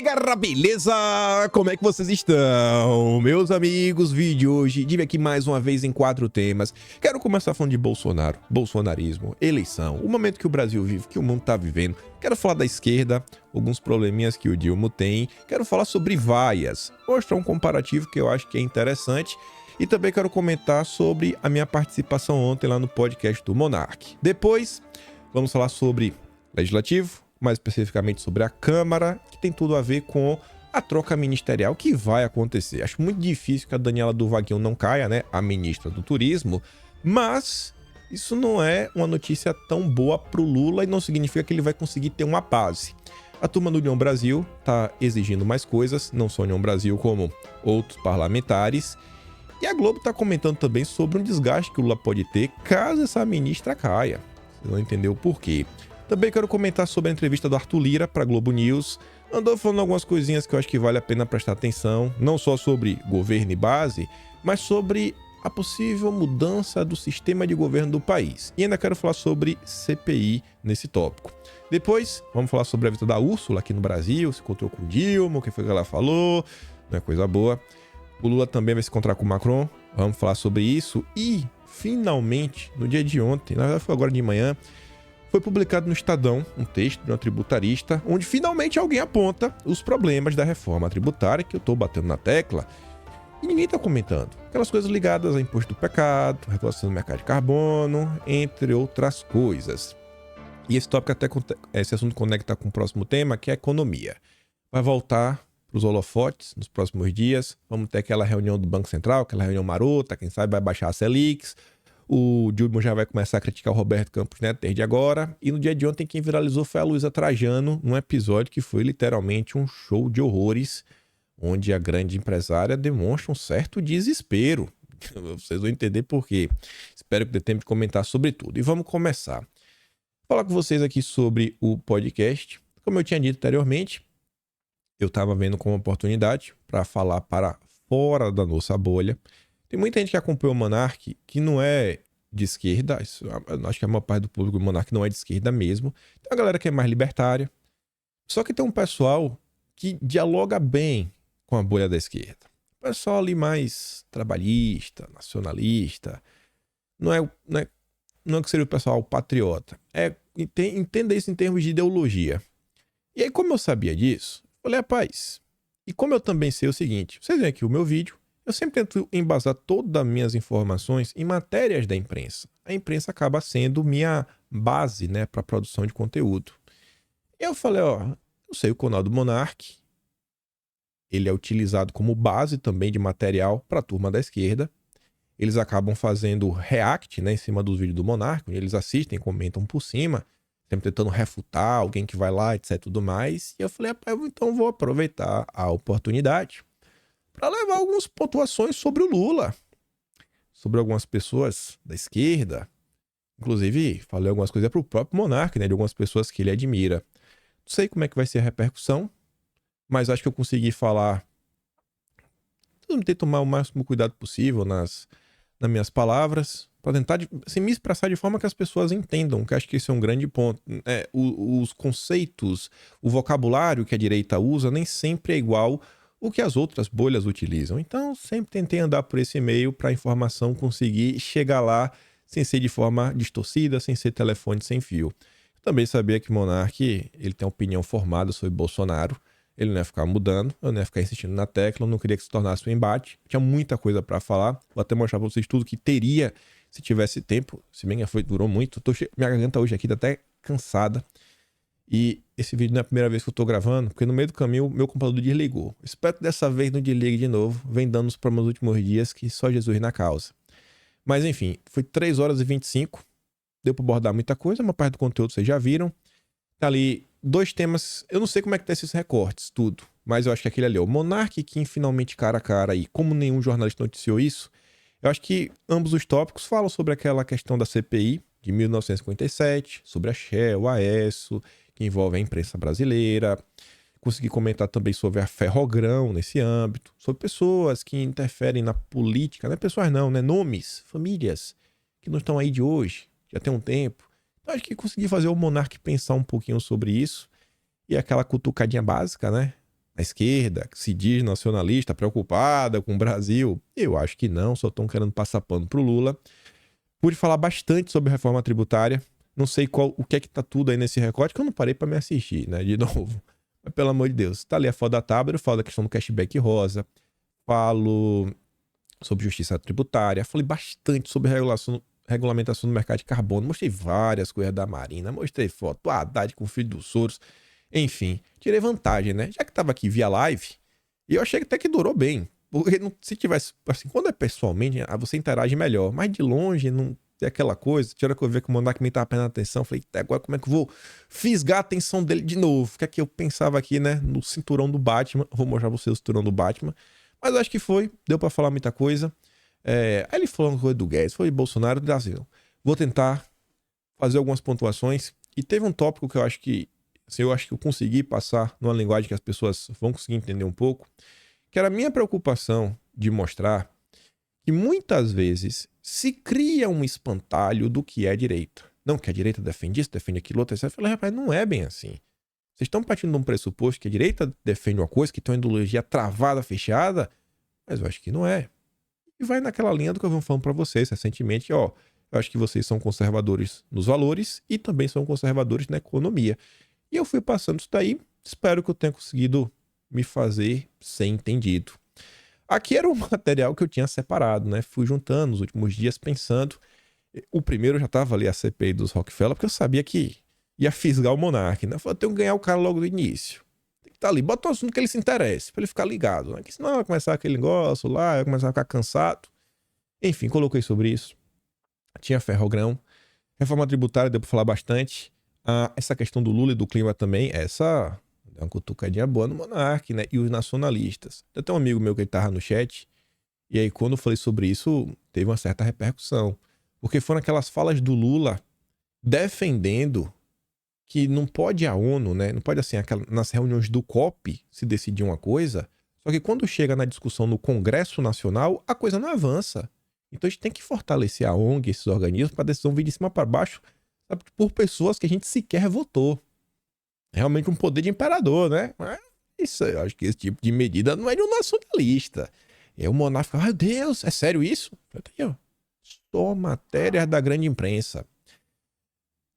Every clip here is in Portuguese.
Galera, beleza? Como é que vocês estão? Meus amigos, vídeo hoje, tive aqui mais uma vez em 4 temas. Quero começar falando de Bolsonaro, bolsonarismo, eleição, o momento que o Brasil vive, que o mundo tá vivendo. Quero falar da esquerda, alguns probleminhas que o Dilma tem. Quero falar sobre vaias, mostrar um comparativo que eu acho que é interessante. E também quero comentar sobre a minha participação ontem lá no podcast do Monark. Depois, vamos falar sobre legislativo, mais especificamente sobre a Câmara, que tem tudo a ver com a troca ministerial que vai acontecer. Acho muito difícil que a Daniela do Vaguinho não caia, né? A ministra do Turismo, mas isso não é uma notícia tão boa pro Lula e não significa que ele vai conseguir ter uma base. A turma do União Brasil tá exigindo mais coisas, não só União Brasil como outros parlamentares. E a Globo tá comentando também sobre um desgaste que o Lula pode ter caso essa ministra caia. Você não entendeu o porquê. Também quero comentar sobre a entrevista do Arthur Lira para Globo News. Andou falando algumas coisinhas que eu acho que vale a pena prestar atenção, não só sobre governo e base, mas sobre a possível mudança do sistema de governo do país. E ainda quero falar sobre CPI nesse tópico. Depois, vamos falar sobre a visita da Úrsula aqui no Brasil, se encontrou com o Dilma, o que foi que ela falou, não é coisa boa. O Lula também vai se encontrar com o Macron, vamos falar sobre isso. E, finalmente, no dia de ontem, na verdade foi agora de manhã, foi publicado no Estadão um texto de uma tributarista, onde finalmente alguém aponta os problemas da reforma tributária, que eu tô batendo na tecla, e ninguém tá comentando. Aquelas coisas ligadas ao imposto do pecado, regulação do mercado de carbono, entre outras coisas. E esse tópico esse assunto conecta com o próximo tema, que é a economia. Vai voltar para os holofotes nos próximos dias. Vamos ter aquela reunião do Banco Central, aquela reunião marota, quem sabe vai baixar a Selic. O Dilma já vai começar a criticar o Roberto Campos Neto desde agora. E no dia de ontem quem viralizou foi a Luísa Trajano, num episódio que foi literalmente um show de horrores, onde a grande empresária demonstra um certo desespero. Vocês vão entender por quê. Espero que dê tempo de comentar sobre tudo. E vamos começar. Vou falar com vocês aqui sobre o podcast. Como eu tinha dito anteriormente, eu estava vendo como oportunidade para falar para fora da nossa bolha. Tem muita gente que acompanha o Monark que não é de esquerda. Acho que a maior parte do público do Monark não é de esquerda mesmo. Tem uma galera que é mais libertária. Só que tem um pessoal que dialoga bem com a bolha da esquerda. O pessoal ali mais trabalhista, nacionalista. Não é que seria o pessoal patriota. Entenda isso em termos de ideologia. E aí, como eu sabia disso, eu falei, rapaz, e como eu também sei o seguinte, vocês veem aqui o meu vídeo, eu sempre tento embasar todas as minhas informações em matérias da imprensa. A imprensa acaba sendo minha base, né, para produção de conteúdo. E eu falei, eu sei o canal do Monark, ele é utilizado como base também de material para a turma da esquerda. Eles acabam fazendo react, né, em cima dos vídeos do Monark, onde eles assistem, comentam por cima, sempre tentando refutar alguém que vai lá, etc, tudo mais. E eu falei, rapaz, então vou aproveitar a oportunidade para levar algumas pontuações sobre o Lula, sobre algumas pessoas da esquerda. Inclusive, falei algumas coisas para o próprio Monark, né, de algumas pessoas que ele admira. Não sei como é que vai ser a repercussão, mas acho que eu consegui falar. Tentei tomar o máximo cuidado possível nas minhas palavras, para tentar assim, me expressar de forma que as pessoas entendam, que acho que esse é um grande ponto. Os conceitos, o vocabulário que a direita usa nem sempre é igual o que as outras bolhas utilizam. Então, sempre tentei andar por esse meio para a informação conseguir chegar lá sem ser de forma distorcida, sem ser telefone sem fio. Eu também sabia que Monark, ele tem uma opinião formada sobre Bolsonaro. Ele não ia ficar mudando, eu não ia ficar insistindo na tecla, eu não queria que se tornasse um embate. Tinha muita coisa para falar. Vou até mostrar para vocês tudo que teria se tivesse tempo. Se bem que durou muito. Minha garganta hoje aqui tá até cansada. E esse vídeo não é a primeira vez que eu tô gravando, porque no meio do caminho meu computador desligou. Espero que dessa vez não desligue de novo. Vem dando os problemas nos últimos dias que só Jesus na causa. Mas enfim, foi 3 horas e 25. Deu para abordar muita coisa, uma parte do conteúdo vocês já viram. Tá ali 2 temas, eu não sei como é que tá esses recortes, tudo. Mas eu acho que aquele ali é o Monark e Kim finalmente cara a cara aí. Como nenhum jornalista noticiou isso, eu acho que ambos os tópicos falam sobre aquela questão da CPI de 1957, sobre a Shell, a Aesso, que envolve a imprensa brasileira. Consegui comentar também sobre a Ferrogrão nesse âmbito, sobre pessoas que interferem na política, não é pessoas não, né? Nomes, famílias que não estão aí de hoje, já tem um tempo. Então acho que consegui fazer o Monark pensar um pouquinho sobre isso. E aquela cutucadinha básica, né? A esquerda, que se diz nacionalista, preocupada com o Brasil. Eu acho que não, só estão querendo passar pano pro Lula. Pude falar bastante sobre reforma tributária. Não sei o que é que tá tudo aí nesse recorte, que eu não parei para me assistir, né? De novo. Mas pelo amor de Deus, tá ali a foto da tábua, eu falo da questão do cashback rosa, falo sobre justiça tributária, falei bastante sobre regulamentação do mercado de carbono, mostrei várias coisas da Marina, mostrei foto do Haddad com o filho dos Soros, enfim, tirei vantagem, né? Já que tava aqui via live, e eu achei até que durou bem, porque se tivesse, assim, quando é pessoalmente, você interage melhor, mas de longe não tem aquela coisa. Tinha hora que eu vi que o Monark me tava prestando atenção, falei, agora como é que eu vou fisgar a atenção dele de novo? Que é que eu pensava aqui, né, no cinturão do Batman, vou mostrar pra vocês o cinturão do Batman, mas acho que deu pra falar muita coisa. Aí ele falou uma coisa do Guedes, foi Bolsonaro, assim, vou tentar fazer algumas pontuações, e teve um tópico que eu acho que, assim, eu consegui passar numa linguagem que as pessoas vão conseguir entender um pouco, que era a minha preocupação de mostrar que muitas vezes se cria um espantalho do que é direita. Não, que a direita defende isso, defende aquilo, outro. Você fala, rapaz, não é bem assim. Vocês estão partindo de um pressuposto que a direita defende uma coisa, que tem uma ideologia travada, fechada, mas eu acho que não é. E vai naquela linha do que eu venho falando para vocês recentemente, ó, eu acho que vocês são conservadores nos valores e também são conservadores na economia. E eu fui passando isso daí, espero que eu tenha conseguido me fazer ser entendido. Aqui era o material que eu tinha separado, né? Fui juntando nos últimos dias pensando. O primeiro já tava ali a CPI dos Rockefeller, porque eu sabia que ia fisgar o Monark, né? Eu falei, eu tenho que ganhar o cara logo do início. Tem que estar ali, bota um assunto que ele se interesse, pra ele ficar ligado, né? Porque senão vai começar aquele negócio lá, vai começar a ficar cansado. Enfim, coloquei sobre isso. Tinha Ferrogrão. Reforma tributária, deu pra falar bastante. Essa questão do Lula e do clima também, essa é uma cutucadinha boa no Monark, né? E os nacionalistas. Tem um amigo meu que ele tava no chat, e aí quando eu falei sobre isso, teve uma certa repercussão. Porque foram aquelas falas do Lula defendendo que não pode a ONU, né? Não pode, assim, nas reuniões do COP se decidir uma coisa, só que quando chega na discussão no Congresso Nacional, a coisa não avança. Então a gente tem que fortalecer a ONG, esses organismos, para a decisão vir de cima para baixo, sabe, por pessoas que a gente sequer votou. Realmente um poder de imperador, né? Mas isso, eu acho que esse tipo de medida não é de um nacionalista. E aí o monarca fica, meu Deus, é sério isso? Só matérias da grande imprensa.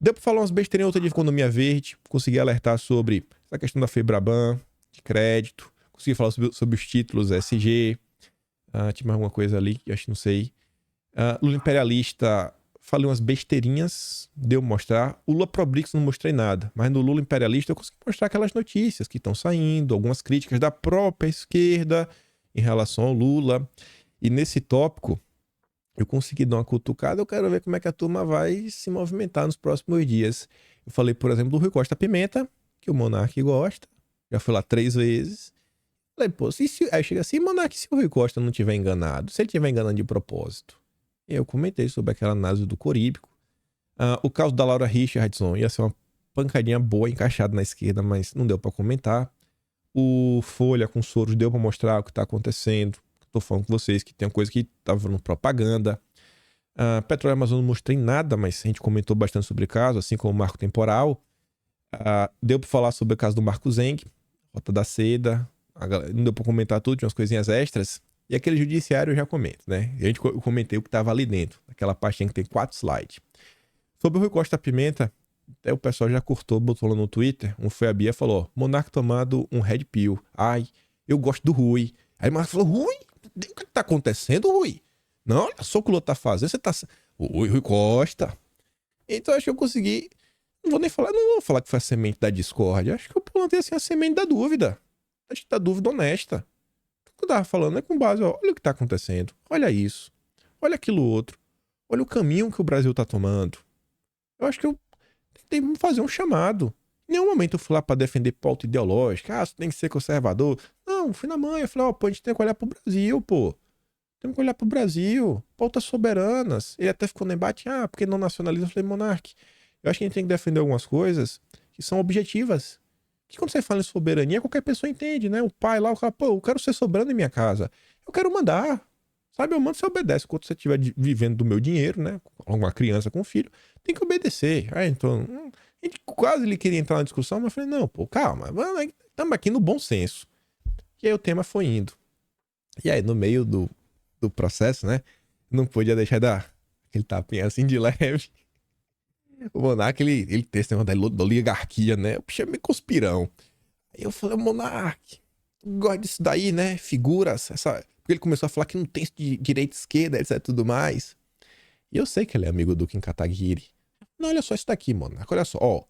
Deu pra falar umas besteirinhas outra de economia verde, consegui alertar sobre essa questão da Febraban, de crédito, consegui falar sobre os títulos SG, tinha mais alguma coisa ali que eu acho que não sei. Lula imperialista, falei umas besteirinhas, deu mostrar. O Lula Pro BRICS não mostrei nada, mas no Lula imperialista eu consegui mostrar aquelas notícias que estão saindo, algumas críticas da própria esquerda em relação ao Lula. E nesse tópico, eu consegui dar uma cutucada, eu quero ver como é que a turma vai se movimentar nos próximos dias. Eu falei, por exemplo, do Rui Costa Pimenta, que o Monark gosta, já fui lá 3 vezes. Falei, pô, aí chega assim, Monark, se o Rui Costa não tiver enganado, se ele tiver enganando de propósito. E eu comentei sobre aquela análise do Coríbico. O caso da Laura Richardson ia ser uma pancadinha boa encaixada na esquerda, mas não deu pra comentar. O Folha com Soros deu pra mostrar o que tá acontecendo. Tô falando com vocês que tem uma coisa que tava falando propaganda. Petróleo Amazonas não mostrei nada, mas a gente comentou bastante sobre o caso, assim como o marco temporal. Deu pra falar sobre o caso do Marco Zeng, Rota da Seda. Não deu pra comentar tudo, tinha umas coisinhas extras. E aquele judiciário eu já comento, né? Eu comentei o que tava ali dentro, aquela pastinha que tem 4 slides. Sobre o Rui Costa Pimenta, até o pessoal já cortou, botou lá no Twitter. Foi a Bia, falou, Monark tomando um Red Pill. Ai, eu gosto do Rui. Aí o Monark falou, Rui? O que tá acontecendo, Rui? Não, olha só o que o Lula tá fazendo, você tá... Rui Costa. Então acho que eu consegui... Não vou falar que foi a semente da discórdia. Acho que eu plantei assim a semente da dúvida. Acho que da dúvida honesta. O que eu tava falando é com base, ó, olha o que tá acontecendo. Olha isso. Olha aquilo outro. Olha o caminho que o Brasil tá tomando. Eu acho que eu tentei fazer um chamado. Em nenhum momento eu fui lá pra defender pauta ideológica. Você tem que ser conservador. Não, fui na manha. Falei, pô, a gente tem que olhar pro Brasil, pô. Temos que olhar pro Brasil. Pautas soberanas. Ele até ficou no embate, porque não nacionaliza. Eu falei, Monark, eu acho que a gente tem que defender algumas coisas que são objetivas. Que quando você fala em soberania, qualquer pessoa entende, né? O pai lá, o cara, pô, eu quero ser soberano em minha casa. Eu quero mandar. Sabe, eu mando, você obedece. Quando você estiver vivendo do meu dinheiro, né? Uma criança com um filho, tem que obedecer. Então, a gente quase ele queria entrar na discussão, mas eu falei, não, pô, calma, estamos aqui no bom senso. E aí o tema foi indo. E aí, no meio do processo, né? Não podia deixar de dar aquele tapinha assim de leve. O Monark, ele tem esse negócio da oligarquia, né? O bicho é meio conspirão. Aí eu falei, Monark, tu gosta disso daí, né? Figuras, essa... Porque ele começou a falar que não tem de direita e esquerda, etc, tudo mais. E eu sei que ele é amigo do Kim Kataguiri. Não, olha só isso daqui, Monark, olha só, ó.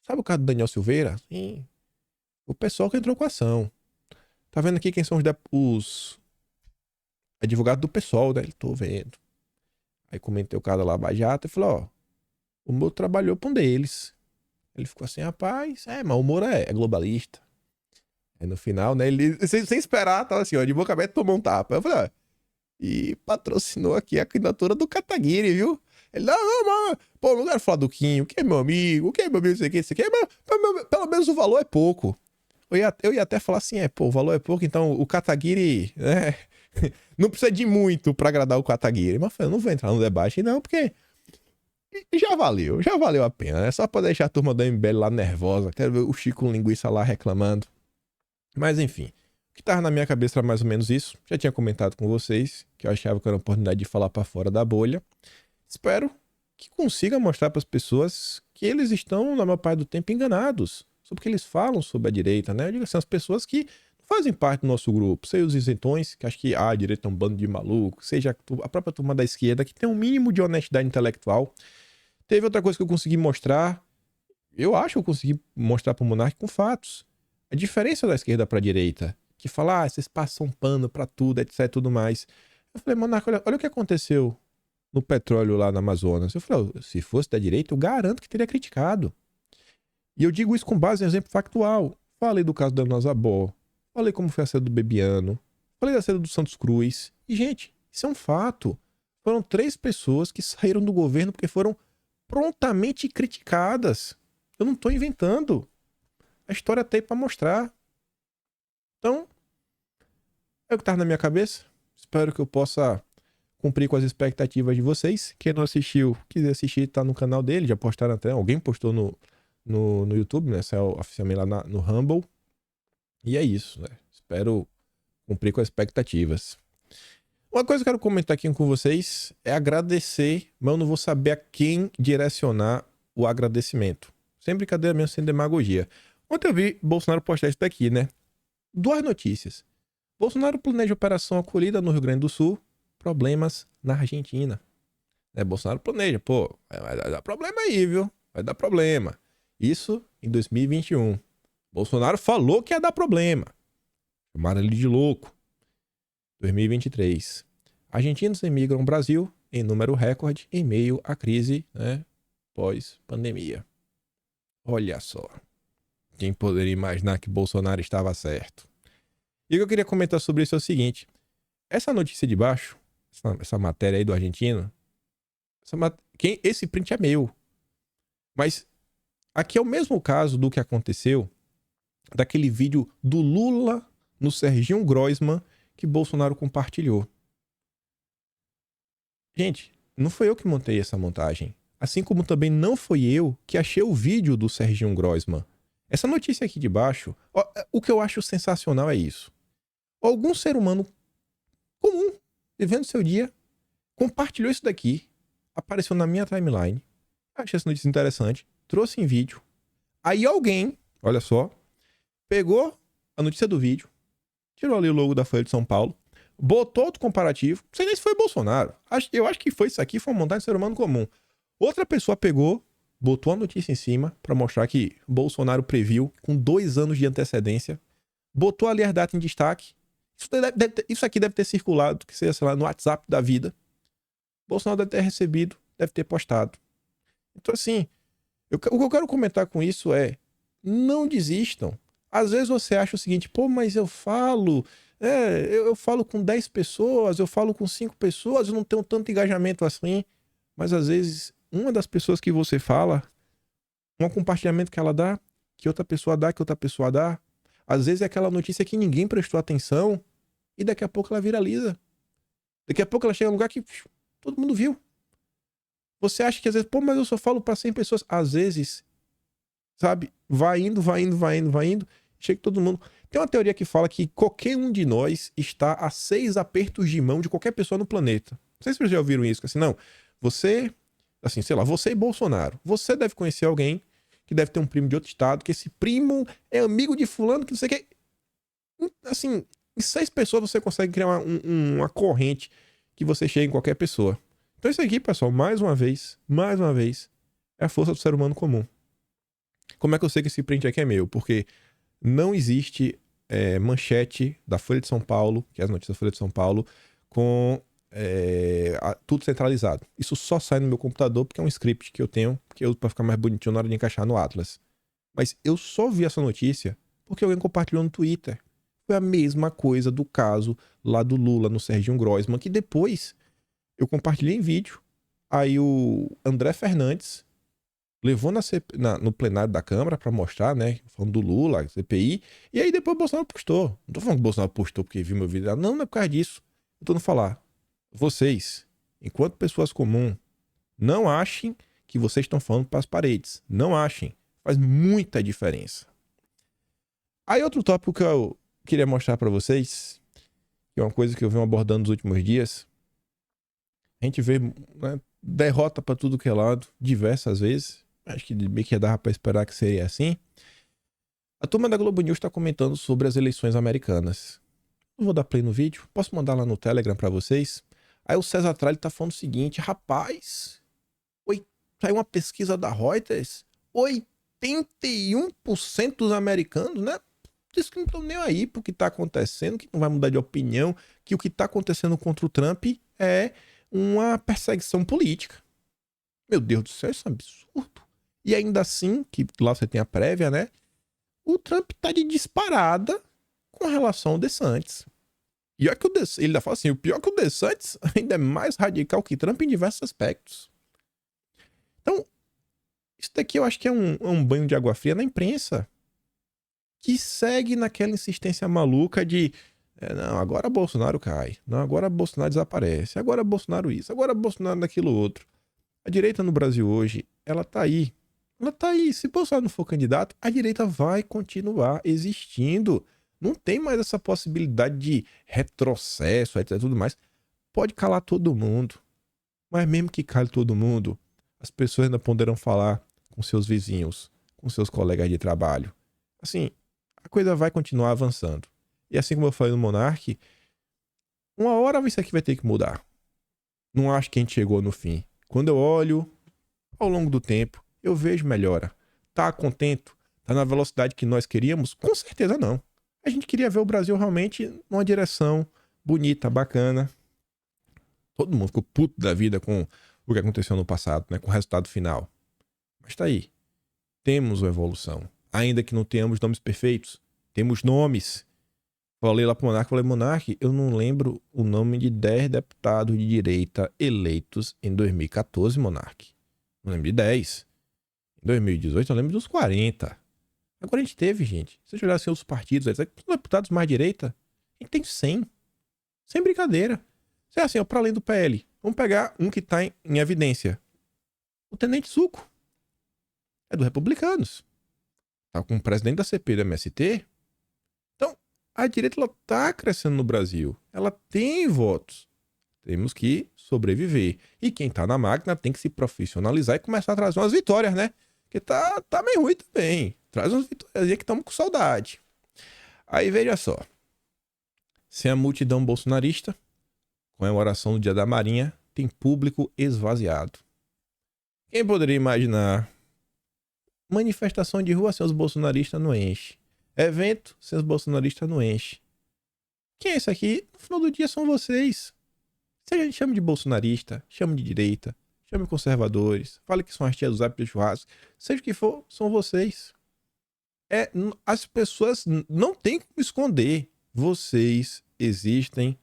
Sabe o caso do Daniel Silveira? Sim. O pessoal que entrou com a ação. Tá vendo aqui quem são os advogados do pessoal, né? Ele tô vendo. Aí comentei o caso da Lava Jato e falou, ó, o Moro trabalhou pra um deles. Ele ficou assim, rapaz, mas o Moro é globalista. Aí no final, né, ele, sem esperar, tava assim, ó, de boca aberta, tomou um tapa. Eu falei, ó, e patrocinou aqui a candidatura do Kataguiri, viu? Ele, não, pô, não quero falar do Kim, o que é meu amigo, o que é meu amigo, isso aqui, mas pelo menos o valor é pouco. Eu ia até falar assim, pô, o valor é pouco, então o Kataguiri, né, não precisa de muito pra agradar o Kataguiri. Mas eu não vou entrar no debate, não, porque já valeu a pena, né? Só pra deixar a turma da MBL lá nervosa. Quero ver o Chico Linguiça lá reclamando. Mas enfim, o que tava na minha cabeça era mais ou menos isso. Já tinha comentado com vocês que eu achava que era uma oportunidade de falar pra fora da bolha. Espero que consiga mostrar pras pessoas que eles estão, na maior parte do tempo, enganados sobre o que eles falam sobre a direita, né? Eu digo assim, as pessoas que fazem parte do nosso grupo, seja os isentões, que acham que a direita é um bando de malucos, seja a própria turma da esquerda, que tem um mínimo de honestidade intelectual. Teve outra coisa que eu consegui mostrar, eu acho que eu consegui mostrar pro Monark com fatos. A diferença da esquerda pra direita, que fala, vocês passam pano pra tudo, etc, tudo mais. Eu falei, Monark, olha o que aconteceu no petróleo lá no Amazonas. Eu falei, se fosse da direita, eu garanto que teria criticado. E eu digo isso com base em exemplo factual. Falei do caso da Ana Zabó, falei como foi a seda do Bebiano, falei da seda do Santos Cruz. E, gente, isso é um fato. Foram 3 pessoas que saíram do governo porque foram prontamente criticadas. Eu não tô inventando. A história tem pra mostrar. Então, é o que tá na minha cabeça. Espero que eu possa cumprir com as expectativas de vocês. Quem não assistiu, quiser assistir, tá no canal dele. Já postaram até. Alguém postou no YouTube, né? Saiu oficialmente lá no Rumble. E é isso, né? Espero cumprir com as expectativas. Uma coisa que eu quero comentar aqui com vocês é agradecer, mas eu não vou saber a quem direcionar o agradecimento. Sem brincadeira mesmo, sem demagogia. Ontem eu vi Bolsonaro postar isso daqui, né? 2 notícias. Bolsonaro planeja operação acolhida no Rio Grande do Sul, problemas na Argentina. Né? Bolsonaro planeja, pô, vai dar problema aí, viu? Vai dar problema. Isso em 2021. Bolsonaro falou que ia dar problema. Chamaram ele de louco. 2023. Argentinos emigram ao Brasil em número recorde em meio à crise, né, pós-pandemia. Olha só. Quem poderia imaginar que Bolsonaro estava certo? E o que eu queria comentar sobre isso é o seguinte. Essa notícia de baixo, essa matéria aí do argentino, esse print é meu. Mas aqui é o mesmo caso do que aconteceu daquele vídeo do Lula no Serginho Groisman que Bolsonaro compartilhou. Gente, não foi eu que montei essa montagem. Assim como também não foi eu que achei o vídeo do Serginho Groisman. Essa notícia aqui de baixo, o que eu acho sensacional é isso. Algum ser humano comum, vivendo seu dia, compartilhou isso daqui, apareceu na minha timeline, achei essa notícia interessante, trouxe em vídeo. Aí alguém, olha só, pegou a notícia do vídeo, tirou ali o logo da Folha de São Paulo, botou outro comparativo. Não sei nem se foi Bolsonaro. Eu acho que foi isso aqui, foi uma montagem de ser humano comum. Outra pessoa pegou, botou a notícia em cima pra mostrar que Bolsonaro previu com 2 anos de antecedência. Botou ali as datas em destaque. Isso aqui deve ter circulado, que seja, sei lá, no WhatsApp da vida. Bolsonaro deve ter recebido, deve ter postado. Então, assim, o que eu quero comentar com isso é: não desistam. Às vezes você acha o seguinte, pô, mas eu falo com 10 pessoas, eu falo com 5 pessoas, eu não tenho tanto engajamento assim. Mas às vezes, uma das pessoas que você fala, um compartilhamento que ela dá, que outra pessoa dá, às vezes é aquela notícia que ninguém prestou atenção e daqui a pouco ela viraliza. Daqui a pouco ela chega num lugar que todo mundo viu. Você acha que às vezes, pô, mas eu só falo pra 100 pessoas. Às vezes, sabe, vai indo. Chega todo mundo. Tem uma teoria que fala que qualquer um de nós está a 6 apertos de mão de qualquer pessoa no planeta. Não sei se vocês já ouviram isso, assim, não. Você, assim, sei lá, você e Bolsonaro. Você deve conhecer alguém que deve ter um primo de outro estado, que esse primo é amigo de fulano, que não sei o que. Assim, em 6 pessoas você consegue criar uma corrente que você chega em qualquer pessoa. Então isso aqui, pessoal, mais uma vez, é a força do ser humano comum. Como é que eu sei que esse print aqui é meu? Porque não existe manchete da Folha de São Paulo, que é as notícias da Folha de São Paulo, com tudo centralizado. Isso só sai no meu computador porque é um script que eu tenho, que eu uso pra ficar mais bonitinho na hora de encaixar no Atlas. Mas eu só vi essa notícia porque alguém compartilhou no Twitter. Foi a mesma coisa do caso lá do Lula no Serginho Groisman, que depois eu compartilhei em vídeo. Aí o André Fernandes levou no plenário da Câmara pra mostrar, né? Falando do Lula, CPI. E aí depois o Bolsonaro postou. Não tô falando que o Bolsonaro postou porque viu meu vídeo. Não, não é por causa disso. Eu tô não falar. Vocês, enquanto pessoas comuns, não achem que vocês estão falando para as paredes. Não achem. Faz muita diferença. Aí outro tópico que eu queria mostrar pra vocês, que é uma coisa que eu venho abordando nos últimos dias. A gente vê, né, derrota pra tudo que é lado, diversas vezes. Acho que meio que dava pra esperar que seria assim. A turma da Globo News tá comentando sobre as eleições americanas. Não vou dar play no vídeo, posso mandar lá no Telegram pra vocês. Aí o César Tralli tá falando o seguinte: rapaz, saiu uma pesquisa da Reuters, 81% dos americanos, né? Diz que não estão nem aí pro que tá acontecendo, que não vai mudar de opinião, que o que tá acontecendo contra o Trump é uma perseguição política. Meu Deus do céu, isso é um absurdo. E ainda assim, que lá você tem a prévia, né? O Trump tá de disparada com relação ao DeSantis. E olha que ele ainda fala assim, o pior é que o DeSantis ainda é mais radical que Trump em diversos aspectos. Então, isso daqui eu acho que é um banho de água fria na imprensa, que segue naquela insistência maluca de não, agora Bolsonaro cai, não, agora Bolsonaro desaparece, agora Bolsonaro isso, agora Bolsonaro daquilo outro. A direita no Brasil hoje, ela tá aí. Ela tá aí. Se Bolsonaro não for candidato, a direita vai continuar existindo. Não tem mais essa possibilidade de retrocesso, etc, tudo mais. Pode calar todo mundo. Mas mesmo que cale todo mundo, as pessoas ainda poderão falar com seus vizinhos, com seus colegas de trabalho. Assim, a coisa vai continuar avançando. E assim como eu falei no Monark, uma hora isso aqui vai ter que mudar. Não acho que a gente chegou no fim. Quando eu olho ao longo do tempo, eu vejo melhora. Tá contento? Tá na velocidade que nós queríamos? Com certeza não. A gente queria ver o Brasil realmente numa direção bonita, bacana. Todo mundo ficou puto da vida com o que aconteceu no passado, né? Com o resultado final. Mas tá aí. Temos uma evolução. Ainda que não tenhamos nomes perfeitos, temos nomes. Falei lá pro Monark, falei, Monark, eu não lembro o nome de 10 deputados de direita eleitos em 2014, Monark. Não lembro de 10. Em 2018 eu lembro dos 40. Agora a gente teve, gente. Se você olhar assim os partidos, os deputados mais direita, a gente tem 100. Sem brincadeira. Se é assim, ó, pra além do PL, vamos pegar um que tá em evidência. O Tenente Zuco. É do Republicanos. Tá com o presidente da CPI do MST. Então, a direita ela tá crescendo no Brasil. Ela tem votos. Temos que sobreviver. E quem tá na máquina tem que se profissionalizar e começar a trazer umas vitórias, né? Porque tá meio ruim também. Traz umas vitórias que estamos com saudade. Aí veja só. Sem a multidão bolsonarista, comemoração do Dia da Marinha, tem público esvaziado. Quem poderia imaginar? Manifestação de rua sem os bolsonaristas não enche. Evento sem os bolsonaristas não enche. Quem é esse aqui? No final do dia são vocês. Se a gente chama de bolsonarista, chama de direita, chame conservadores, fale que são as tias do zap do churrasco, seja o que for, são vocês. As pessoas não têm como esconder. Vocês existem,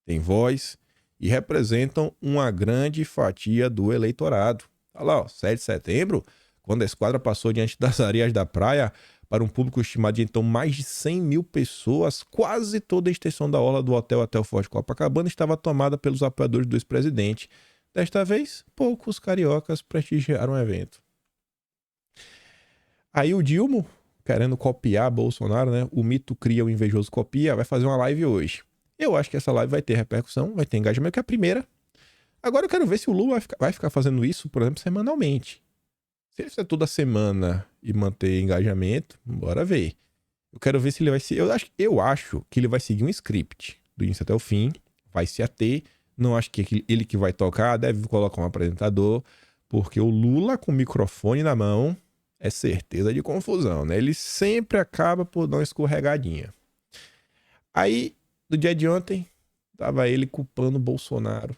têm voz e representam uma grande fatia do eleitorado. Olha lá, ó, 7 de setembro, quando a esquadra passou diante das areias da praia, para um público estimado de então mais de 100 mil pessoas, quase toda a extensão da orla do hotel até o Forte Copacabana estava tomada pelos apoiadores do ex-presidente. Desta vez, poucos cariocas prestigiaram o evento. Aí o Dilma, querendo copiar Bolsonaro, né? O mito cria, o invejoso copia, vai fazer uma live hoje. Eu acho que essa live vai ter repercussão, vai ter engajamento, que é a primeira. Agora eu quero ver se o Lula vai ficar fazendo isso, por exemplo, semanalmente. Se ele fizer toda semana e manter engajamento, bora ver. Eu quero ver se ele vai se. Eu acho que ele vai seguir um script do início até o fim, vai se ater. Não acho que ele que vai tocar, deve colocar um apresentador, porque o Lula com o microfone na mão é certeza de confusão, né? Ele sempre acaba por dar uma escorregadinha. Aí, no dia de ontem, tava ele culpando o Bolsonaro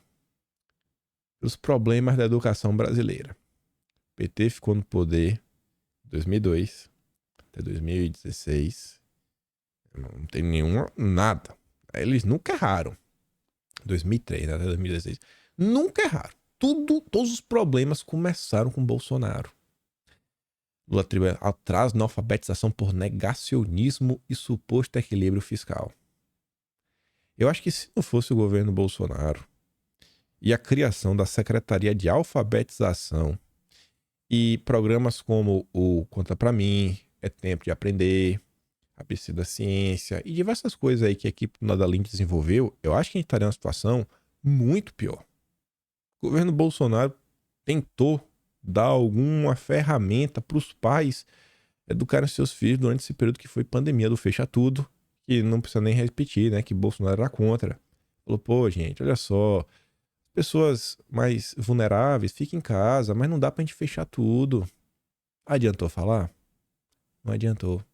pelos problemas da educação brasileira. O PT ficou no poder em 2002 até 2016. Não tem nada. Eles nunca erraram. 2003, né, até 2016. Nunca erraram. Todos os problemas começaram com Bolsonaro. Lula atrás na alfabetização por negacionismo e suposto equilíbrio fiscal. Eu acho que se não fosse o governo Bolsonaro e a criação da Secretaria de Alfabetização e programas como o Conta Pra Mim, É Tempo de Aprender, ABC da Ciência e diversas coisas aí que a equipe do Nadalim desenvolveu, eu acho que a gente estaria numa situação muito pior. O governo Bolsonaro tentou dar alguma ferramenta para os pais educarem seus filhos durante esse período que foi pandemia do fecha tudo, que não precisa nem repetir, né? Que Bolsonaro era contra. Falou, pô, gente, olha só, pessoas mais vulneráveis, fiquem em casa, mas não dá pra gente fechar tudo. Adiantou falar? Não adiantou.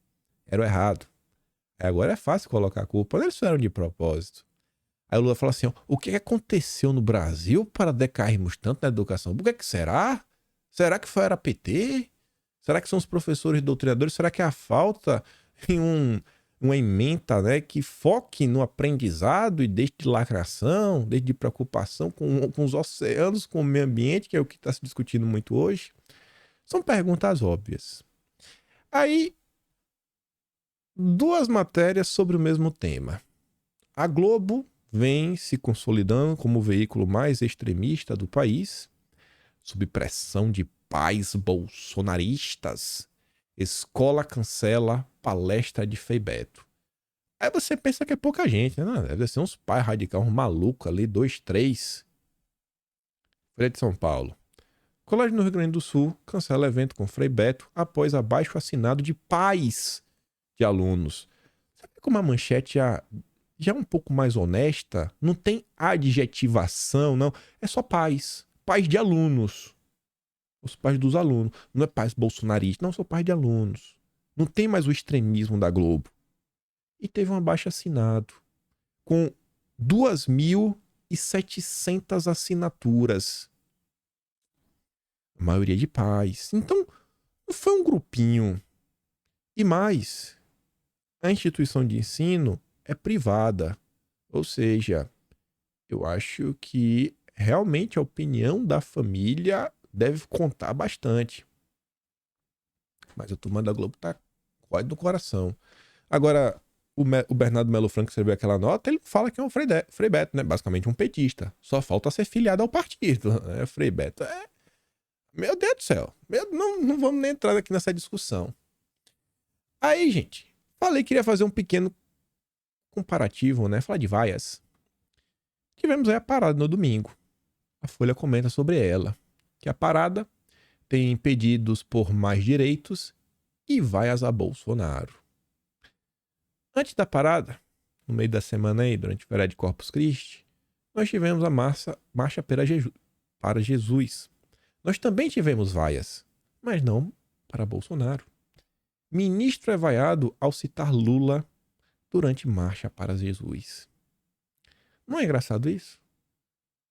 Era o errado. Agora é fácil colocar a culpa. Eles fizeram de propósito. Aí o Lula fala assim, ó, o que aconteceu no Brasil para decairmos tanto na educação? O que é que será? Será que era PT? Será que são os professores doutrinadores? Será que é a falta em uma ementa, né, que foque no aprendizado e deixe de lacração, deixe de preocupação com os oceanos, com o meio ambiente, que é o que está se discutindo muito hoje? São perguntas óbvias. Aí, duas matérias sobre o mesmo tema. A Globo vem se consolidando como o veículo mais extremista do país, sob pressão de pais bolsonaristas. Escola cancela palestra de Frei Beto. Aí você pensa que é pouca gente, né? Deve ser uns pais radicais, uns malucos ali, 2, 3. Folha de São Paulo. Colégio no Rio Grande do Sul cancela evento com Frei Beto após abaixo assinado de pais de alunos. Sabe como a manchete já é um pouco mais honesta? Não tem adjetivação, não. É só pais. Pais de alunos. Os pais dos alunos. Não é pais bolsonaristas. Não, são pais de alunos. Não tem mais o extremismo da Globo. E teve um abaixo assinado com 2.700 assinaturas. A maioria de pais. Então, não foi um grupinho. E mais, a instituição de ensino é privada. Ou seja, eu acho que realmente a opinião da família deve contar bastante. Mas a turma da Globo tá quase no coração. Agora, o Bernardo Melo Franco escreveu aquela nota, ele fala que é um Frei Beto, né? Basicamente um petista. Só falta ser filiado ao partido. Né? Frei Beto Meu Deus do céu. Não vamos nem entrar aqui nessa discussão. Aí, gente, falei que queria fazer um pequeno comparativo, né? Falar de vaias. Tivemos aí a parada no domingo. A Folha comenta sobre ela. Que a parada tem pedidos por mais direitos e vaias a Bolsonaro. Antes da parada, no meio da semana aí, durante o feriado de Corpus Christi, nós tivemos a Marcha para Jesus. Nós também tivemos vaias, mas não para Bolsonaro. Ministro é vaiado ao citar Lula durante Marcha para Jesus. Não é engraçado isso?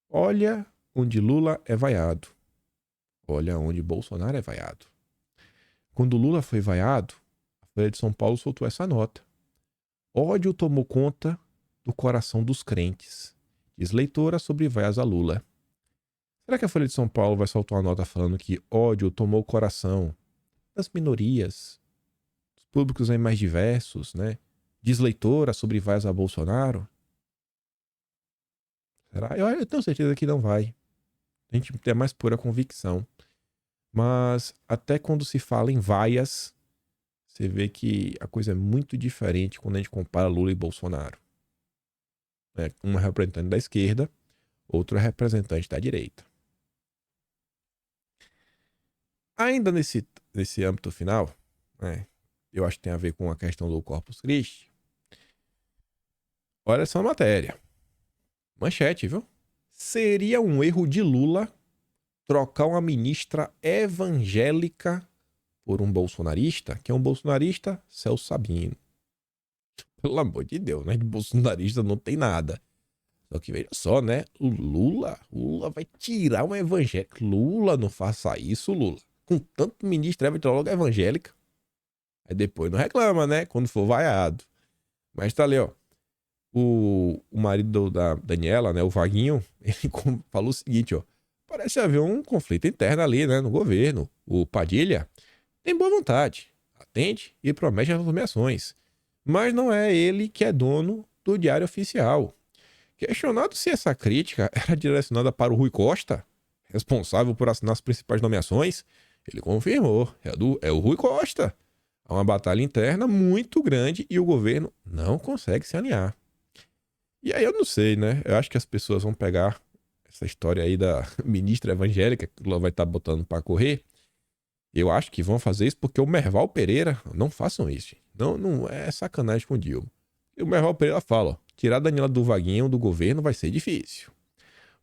Olha onde Lula é vaiado. Olha onde Bolsonaro é vaiado. Quando Lula foi vaiado, a Folha de São Paulo soltou essa nota. Ódio tomou conta do coração dos crentes. Diz leitora sobre vaias a Lula. Será que a Folha de São Paulo vai soltar uma nota falando que ódio tomou o coração das minorias, dos públicos aí mais diversos, né? Diz leitora sobre vaias a Bolsonaro? Será? Eu tenho certeza que não vai. A gente tem a mais pura convicção. Mas até quando se fala em vaias, você vê que a coisa é muito diferente quando a gente compara Lula e Bolsonaro. Um é representante da esquerda, outro é representante da direita. Ainda nesse âmbito final, né, eu acho que tem a ver com a questão do Corpus Christi. Olha essa matéria. Manchete, viu? Seria um erro de Lula trocar uma ministra evangélica por um bolsonarista? Que é um bolsonarista? Celso Sabino. Pelo amor de Deus, né? De bolsonarista não tem nada. Só que veja só, né? O Lula vai tirar uma evangélica. Lula, não faça isso, Lula. Com tanto ministro, vai tirar logo a evangélica. Aí depois não reclama, né? Quando for vaiado. Mas tá ali, ó. O marido da Daniela, né? O Vaguinho, ele falou o seguinte, ó. Parece haver um conflito interno ali, né? No governo. O Padilha tem boa vontade, atende e promete as nomeações. Mas não é ele que é dono do Diário Oficial. Questionado se essa crítica era direcionada para o Rui Costa, responsável por assinar as principais nomeações, ele confirmou, é o Rui Costa. Há uma batalha interna muito grande e o governo não consegue se alinhar. E aí eu não sei, né? Eu acho que as pessoas vão pegar essa história aí da ministra evangélica, que ela vai estar botando para correr. Eu acho que vão fazer isso porque o Merval Pereira, não façam isso. Não é sacanagem com o Dilma. E o Merval Pereira fala, ó, tirar a Daniela do Vaguinho do governo vai ser difícil.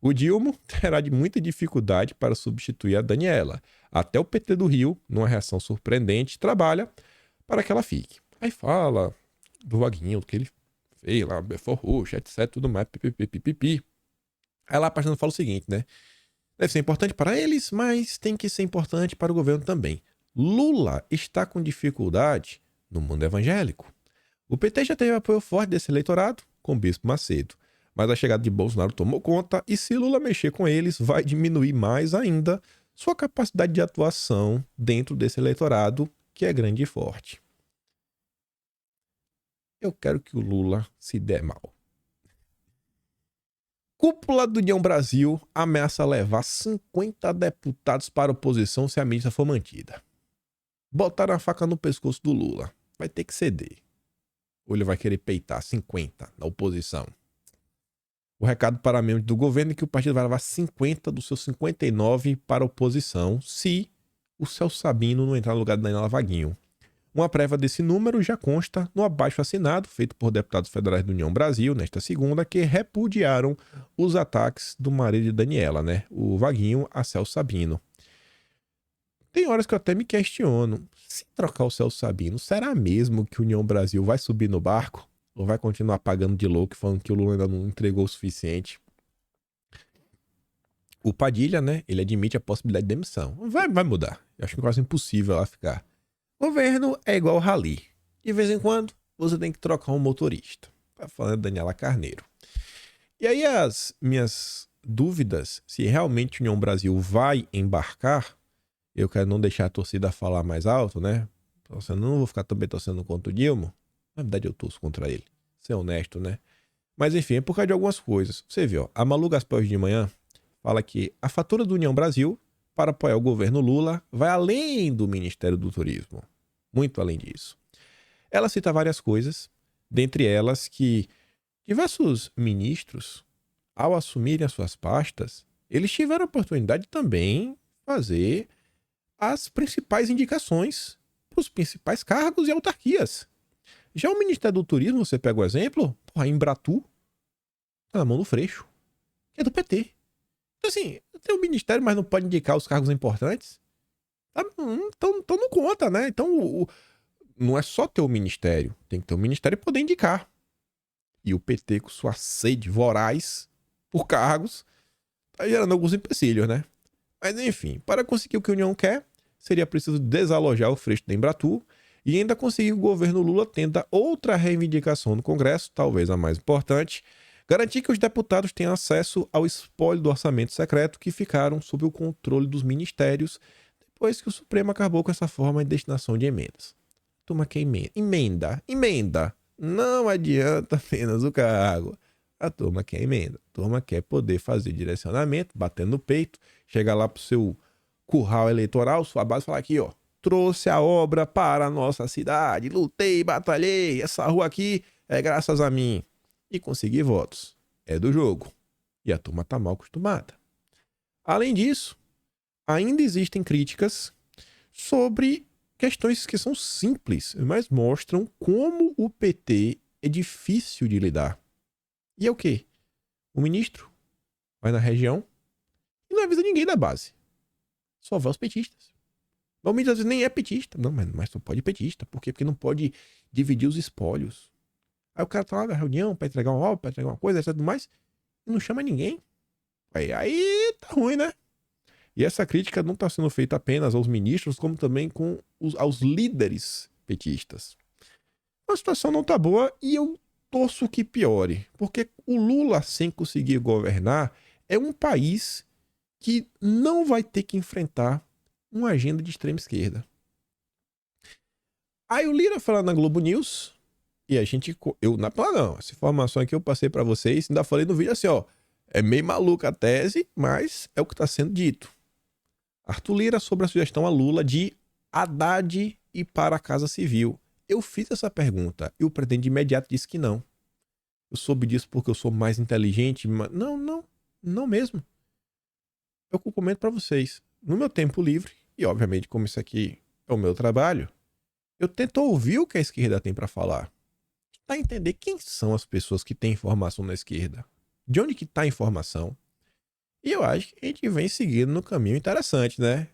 O Dilma terá de muita dificuldade para substituir a Daniela. Até o PT do Rio, numa reação surpreendente, trabalha para que ela fique. Aí fala do Vaguinho, do que ele fez lá, Belfort Roxo, etc, tudo mais, pipipipipipi. Aí lá a página fala o seguinte, né? Deve ser importante para eles, mas tem que ser importante para o governo também. Lula está com dificuldade no mundo evangélico. O PT já teve apoio forte desse eleitorado, com o Bispo Macedo. Mas a chegada de Bolsonaro tomou conta e se Lula mexer com eles, vai diminuir mais ainda sua capacidade de atuação dentro desse eleitorado, que é grande e forte. Eu quero que o Lula se dê mal. Cúpula do União Brasil ameaça levar 50 deputados para a oposição se a ministra for mantida. Botaram a faca no pescoço do Lula. Vai ter que ceder. Ou ele vai querer peitar 50 na oposição. O recado para membros do governo é que o partido vai levar 50 dos seus 59 para a oposição se o Celso Sabino não entrar no lugar da Daniela Vaguinho. Uma prévia desse número já consta no abaixo-assinado feito por deputados federais do União Brasil nesta segunda, que repudiaram os ataques do marido de Daniela, né? O Vaguinho a Celso Sabino. Tem horas que eu até me questiono. Se trocar o Celso Sabino, será mesmo que o União Brasil vai subir no barco? Ou vai continuar pagando de louco, falando que o Lula ainda não entregou o suficiente? O Padilha, né? Ele admite a possibilidade de demissão. Vai mudar. Eu acho que é quase impossível ela ficar. Governo é igual rally. De vez em quando, você tem que trocar um motorista. Tá falando Daniela Carneiro. E aí as minhas dúvidas se realmente a União Brasil vai embarcar, eu quero não deixar a torcida falar mais alto, né? Não vou ficar também torcendo contra o Dilma. Na verdade, eu torço contra ele. Ser honesto, né? Mas enfim, é por causa de algumas coisas. Você viu, ó, a Malu Gaspar hoje de manhã fala que a fatura do União Brasil para apoiar o governo Lula vai além do Ministério do Turismo. Muito além disso. Ela cita várias coisas, dentre elas que diversos ministros, ao assumirem as suas pastas, eles tiveram a oportunidade de também fazer as principais indicações para os principais cargos e autarquias. Já o Ministério do Turismo, você pega o exemplo, a Embratu tá na mão do Freixo, que é do PT. Então assim, tem o ministério, mas não pode indicar os cargos importantes. Então não conta, né? Então não é só ter o ministério, tem que ter o ministério e poder indicar. E o PT, com sua sede voraz por cargos, tá gerando alguns empecilhos, né? Mas enfim, para conseguir o que a União quer, seria preciso desalojar o Freixo da Embratu e ainda conseguir que o governo Lula tenda outra reivindicação no Congresso, talvez a mais importante, garantir que os deputados tenham acesso ao espólio do orçamento secreto que ficaram sob o controle dos ministérios depois que o Supremo acabou com essa forma de destinação de emendas. Toma que emenda. Não adianta apenas o cargo. A turma quer emenda. A turma quer poder fazer direcionamento, batendo no peito, chegar lá pro seu curral eleitoral, sua base, falar aqui, ó, trouxe a obra para a nossa cidade, lutei, batalhei, essa rua aqui é graças a mim. E consegui votos. É do jogo. E a turma tá mal acostumada. Além disso, ainda existem críticas sobre questões que são simples, mas mostram como o PT é difícil de lidar. E é o quê? O ministro vai na região e não avisa ninguém da base. Só vai os petistas. O ministro às vezes nem é petista. Não, mas só pode petista. Por quê? Porque não pode dividir os espólios. Aí o cara tá lá na reunião pra entregar uma obra, pra entregar uma coisa, etc. mais, e não chama ninguém. Aí tá ruim, né? E essa crítica não está sendo feita apenas aos ministros, como também aos líderes petistas. A situação não tá boa e eu torço que piore, porque o Lula, sem conseguir governar, é um país que não vai ter que enfrentar uma agenda de extrema esquerda. Aí o Lira fala na Globo News, e a gente, não, essa informação aqui eu passei para vocês, ainda falei no vídeo assim, ó, é meio maluca a tese, mas é o que está sendo dito. Arthur Lira sobre a sugestão a Lula de Haddad ir para a Casa Civil. Eu fiz essa pergunta e o presidente de imediato disse que não. Eu soube disso porque eu sou mais inteligente, mas não mesmo. Eu comento para vocês. No meu tempo livre, e obviamente como isso aqui é o meu trabalho, eu tento ouvir o que a esquerda tem para falar. Tentar entender quem são as pessoas que têm informação na esquerda. De onde que tá a informação? E eu acho que a gente vem seguindo no caminho interessante, né?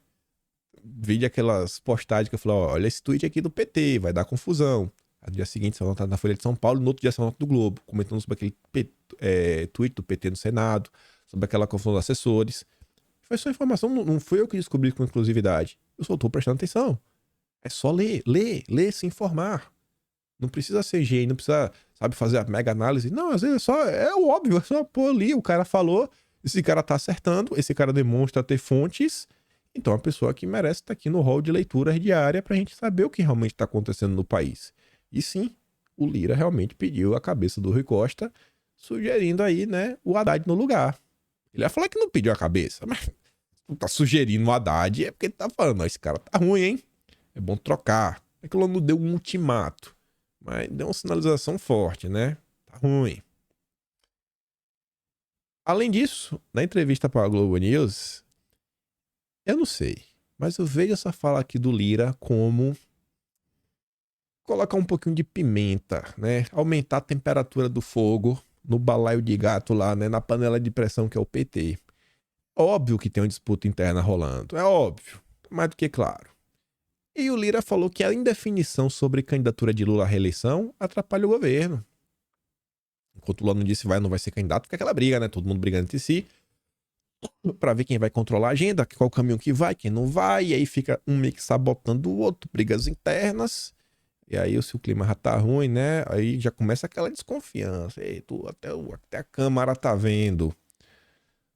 Vi aquelas postagens que eu falei, ó, olha esse tweet aqui do PT, vai dar confusão. No dia seguinte, você vai notar na Folha de São Paulo, no outro dia você vai notar do Globo, comentando sobre aquele tweet do PT no Senado, sobre aquela confusão dos assessores. Foi só informação, não fui eu que descobri com exclusividade. Eu só tô prestando atenção. É só ler, se informar. Não precisa ser gênio, não precisa, sabe, fazer a mega análise. Não, às vezes é o óbvio, é só pôr ali, o cara falou, esse cara tá acertando, esse cara demonstra ter fontes, então é uma pessoa que merece estar aqui no hall de leituras diária pra gente saber o que realmente tá acontecendo no país. E sim, o Lira realmente pediu a cabeça do Rui Costa, sugerindo aí, né, o Haddad no lugar. Ele ia falar que não pediu a cabeça, mas não tá sugerindo o Haddad, é porque ele tá falando, ó, esse cara tá ruim, hein? É bom trocar. É que ele não deu um ultimato, mas deu uma sinalização forte, né? Tá ruim. Além disso, na entrevista para a Globo News, eu não sei, mas eu vejo essa fala aqui do Lira como colocar um pouquinho de pimenta, né? Aumentar a temperatura do fogo no balaio de gato lá, né? Na panela de pressão que é o PT. Óbvio que tem uma disputa interna rolando, é óbvio, mais do que claro. E o Lira falou que a indefinição sobre candidatura de Lula à reeleição atrapalha o governo. Enquanto o Lula não disse vai ou não vai ser candidato, fica aquela briga, né? Todo mundo brigando entre si pra ver quem vai controlar a agenda, qual o caminho que vai, quem não vai, e aí fica um meio que sabotando o outro, brigas internas. E aí, se o clima já tá ruim, né? Aí já começa aquela desconfiança. Ei, até a Câmara tá vendo.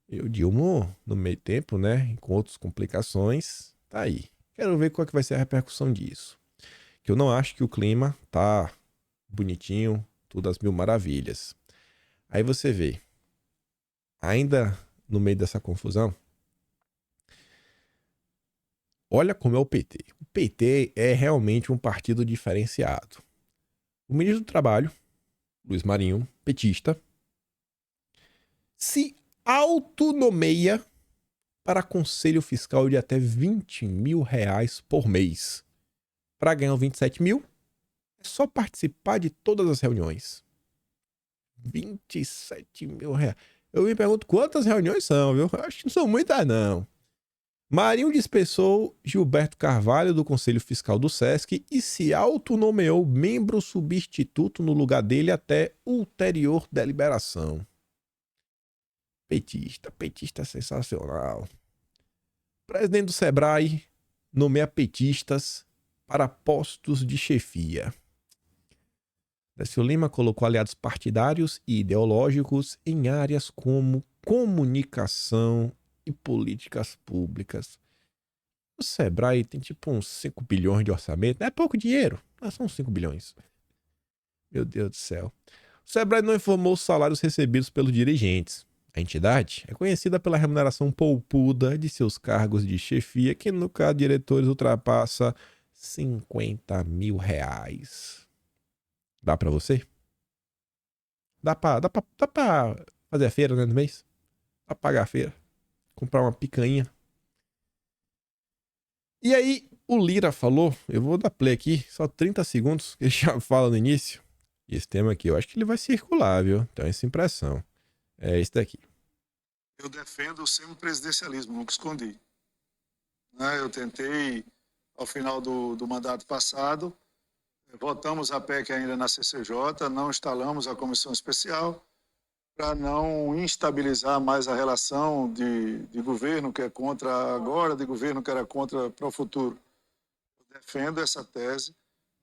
E o Dilma, no meio tempo, né? Com outras complicações, tá aí. Quero ver qual é que vai ser a repercussão disso. Que eu não acho que o clima tá bonitinho, tudo às mil maravilhas. Aí você vê, ainda no meio dessa confusão, olha como é o PT. O PT é realmente um partido diferenciado. O ministro do Trabalho, Luiz Marinho, petista, se autonomeia para conselho fiscal de até 20 mil reais por mês. Para ganhar 27 mil, é só participar de todas as reuniões. 27 mil reais. Eu me pergunto quantas reuniões são, viu? Acho que não são muitas, não. Marinho dispensou Gilberto Carvalho do Conselho Fiscal do Sesc e se autonomeou membro substituto no lugar dele até ulterior deliberação. Petista é sensacional. Presidente do Sebrae nomeia petistas para postos de chefia. Décio Lima colocou aliados partidários e ideológicos em áreas como comunicação e políticas públicas. O Sebrae tem tipo uns 5 bilhões de orçamento. Não é pouco dinheiro, mas são 5 bilhões. Meu Deus do céu. O Sebrae não informou os salários recebidos pelos dirigentes. A entidade é conhecida pela remuneração poupuda de seus cargos de chefia, que no caso de diretores ultrapassa R$ 50.000. Dá pra você? Dá pra fazer a feira, né, no mês? Dá pra pagar a feira. Comprar uma picanha. E aí, o Lira falou, eu vou dar play aqui, só 30 segundos, que ele já fala no início. E esse tema aqui, eu acho que ele vai circular, viu? Tenho essa impressão. É esse daqui. Eu defendo o semipresidencialismo, nunca escondi. Né? Eu tentei, ao final do mandato passado, votamos a PEC ainda na CCJ, não instalamos a comissão especial para não instabilizar mais a relação de governo que é contra agora, de governo que era contra para o futuro. Eu defendo essa tese.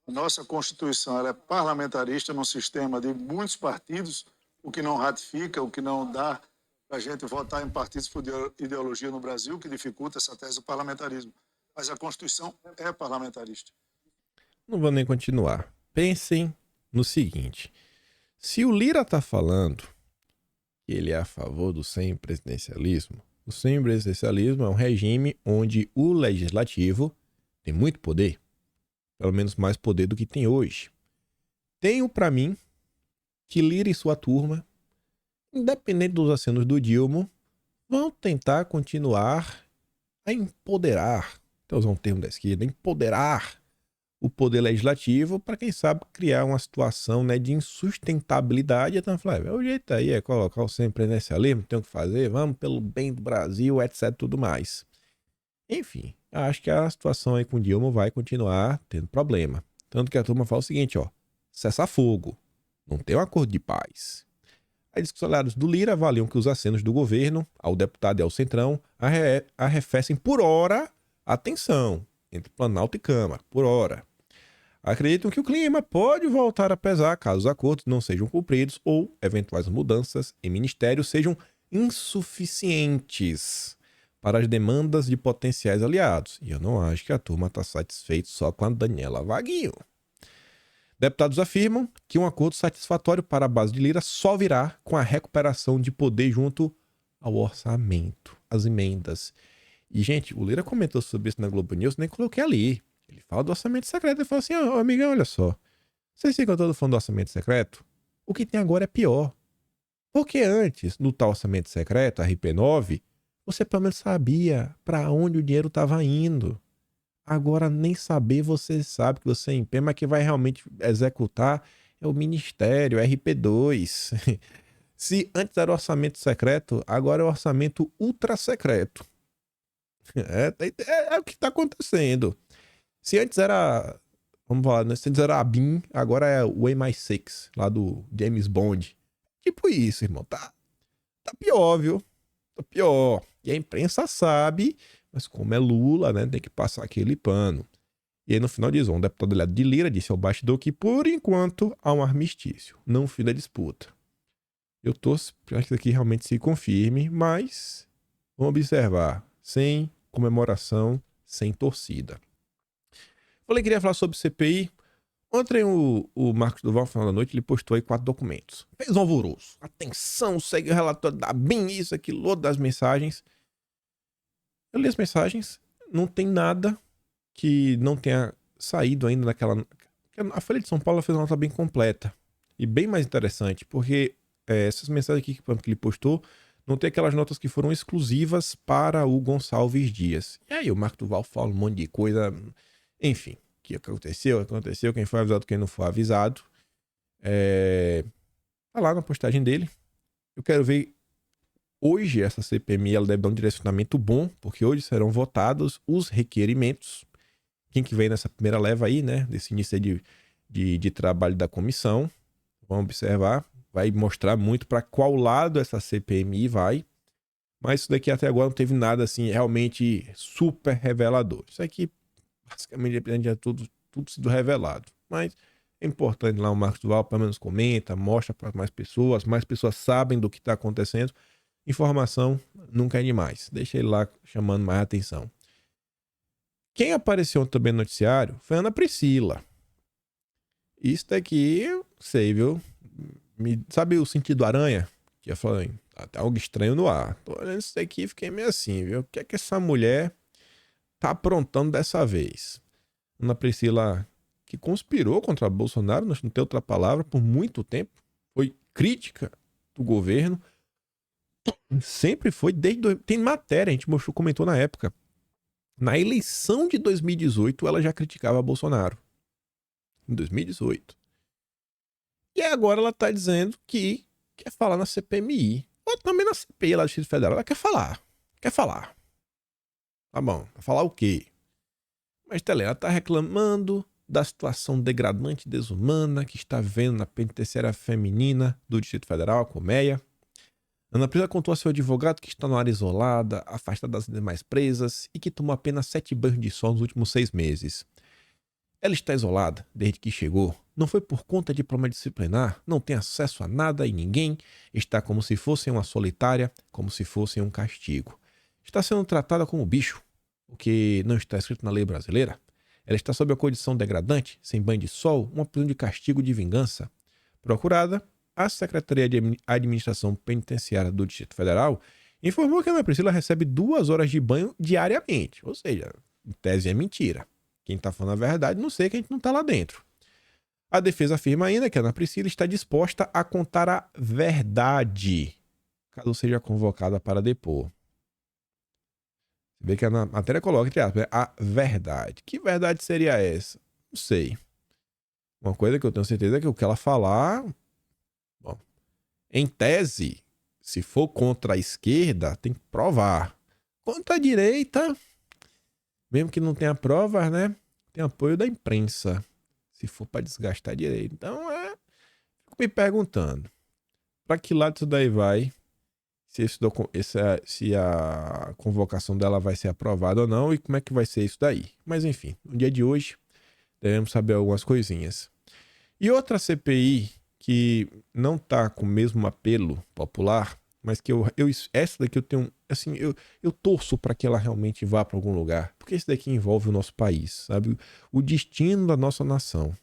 A nossa Constituição ela é parlamentarista num sistema de muitos partidos, o que não ratifica, o que não dá para a gente votar em partidos por ideologia no Brasil, que dificulta essa tese do parlamentarismo. Mas a Constituição é parlamentarista. Não vou nem continuar. Pensem no seguinte. Se o Lira tá falando que ele é a favor do semipresidencialismo, o semipresidencialismo é um regime onde o legislativo tem muito poder, pelo menos mais poder do que tem hoje. Tenho para mim que Lira e sua turma, independente dos acenos do Dilma, vão tentar continuar a empoderar, até usar um termo da esquerda, empoderar o poder legislativo para, quem sabe, criar uma situação, né, de insustentabilidade. Então, Flávio, o jeito aí é colocar o semipresidencialismo, tem o que fazer, vamos pelo bem do Brasil, etc, tudo mais. Enfim, acho que a situação aí com Dilma vai continuar tendo problema. Tanto que a turma fala o seguinte, ó, cessar fogo, não tem um acordo de paz. Aí diz que os aliados do Lira avaliam que os acenos do governo, ao deputado e ao centrão, arrefecem por hora a tensão entre Planalto e Câmara, por hora. Acreditam que o clima pode voltar a pesar caso os acordos não sejam cumpridos ou eventuais mudanças em ministérios sejam insuficientes para as demandas de potenciais aliados. E eu não acho que a turma está satisfeita só com a Daniela Vaguinho. Deputados afirmam que um acordo satisfatório para a base de Lira só virá com a recuperação de poder junto ao orçamento, às emendas. E, gente, o Lira comentou sobre isso na Globo News, nem coloquei ali. Ele fala do orçamento secreto e fala assim, ó, amigão, olha só. Vocês ficam todos falando do orçamento secreto? O que tem agora é pior. Porque antes, no tal orçamento secreto, RP9, você pelo menos sabia para onde o dinheiro estava indo. Agora, nem saber, você sabe que você empenha, mas que vai realmente executar é o Ministério, RP2. Se antes era orçamento secreto, agora é o orçamento ultra secreto. É o que está acontecendo. Se antes era, vamos falar, né? Se antes era a BIM, agora é o MI6, lá do James Bond. Tipo isso, irmão. Tá pior, viu? Tá pior. E a imprensa sabe, mas como é Lula, né? Tem que passar aquele pano. E aí no final diz, um deputado aliado de Lira disse ao bastidor que, por enquanto, há um armistício, não fim da disputa. Eu torço para que isso aqui realmente se confirme, mas vamos observar, sem comemoração, sem torcida. Falei que queria falar sobre CPI. Ontem o Marcos Duval, no final da noite, ele postou aí 4 documentos. Fez um alvoroço. Atenção, segue o relatório da BIM, isso, aquilo, outro das mensagens. Eu li as mensagens, não tem nada que não tenha saído ainda naquela... A Folha de São Paulo fez uma nota bem completa e bem mais interessante, porque essas mensagens aqui que ele postou não tem aquelas notas que foram exclusivas para o Gonçalves Dias. E aí o Marcos Duval fala um monte de coisa... Enfim, o que aconteceu, quem foi avisado, quem não foi avisado. Tá lá na postagem dele. Eu quero ver, hoje essa CPMI ela deve dar um direcionamento bom, porque hoje serão votados os requerimentos. Quem que vem nessa primeira leva aí, né, desse início aí de trabalho da comissão. Vamos observar, vai mostrar muito para qual lado essa CPMI vai. Mas isso daqui até agora não teve nada assim realmente super revelador. Isso aqui basicamente depende de tudo sido revelado. Mas é importante lá o Marcos Duval, pelo menos comenta, mostra para mais pessoas sabem do que está acontecendo. Informação nunca é demais. Deixa ele lá chamando mais atenção. Quem apareceu também no noticiário foi a Ana Priscila. Isso daqui, sei, viu? Sabe o sentido aranha? Que eu falei, Tá até algo estranho no ar. Tô olhando isso aqui e fiquei meio assim, viu? O que é que essa mulher tá aprontando dessa vez? Ana Priscila, que conspirou contra Bolsonaro, não tem outra palavra, por muito tempo, foi crítica do governo, sempre foi, tem matéria, a gente mostrou, comentou na época. Na eleição de 2018, ela já criticava Bolsonaro. Em 2018. E agora ela tá dizendo que quer falar na CPMI. Ou também na CPI lá do Distrito Federal. Ela quer falar. Quer falar. Tá bom. Vai falar o quê? Mas ela tá reclamando da situação degradante e desumana que está vivendo na penitenciária feminina do Distrito Federal, a Colmeia. Ana Priscila contou a seu advogado que está numa área isolada, afastada das demais presas e que tomou apenas 7 banhos de sol nos últimos 6 meses. Ela está isolada desde que chegou. Não foi por conta de problema disciplinar, não tem acesso a nada e ninguém. Está como se fosse uma solitária, como se fosse um castigo. Está sendo tratada como bicho, o que não está escrito na lei brasileira. Ela está sob a condição degradante, sem banho de sol, uma prisão de castigo de vingança. Procurada, a Secretaria de Administração Penitenciária do Distrito Federal informou que a Ana Priscila recebe 2 horas de banho diariamente. Ou seja, em tese é mentira. Quem está falando a verdade, não sei que a gente não está lá dentro. A defesa afirma ainda que a Ana Priscila está disposta a contar a verdade, caso seja convocada para depor. Você vê que a matéria coloca, entre aspas, a verdade. Que verdade seria essa? Não sei. Uma coisa que eu tenho certeza é que o que ela falar... Bom, em tese, se for contra a esquerda, tem que provar. Contra a direita, mesmo que não tenha provas, né? Tem apoio da imprensa. Se for para desgastar direito. Então, fico me perguntando. Para que lado isso daí vai? Se a convocação dela vai ser aprovada ou não. E como é que vai ser isso daí. Mas, enfim. No dia de hoje, devemos saber algumas coisinhas. E outra CPI que não tá com o mesmo apelo popular, mas que essa daqui eu tenho, assim, eu torço para que ela realmente vá para algum lugar, porque esse daqui envolve o nosso país, sabe? O destino da nossa nação.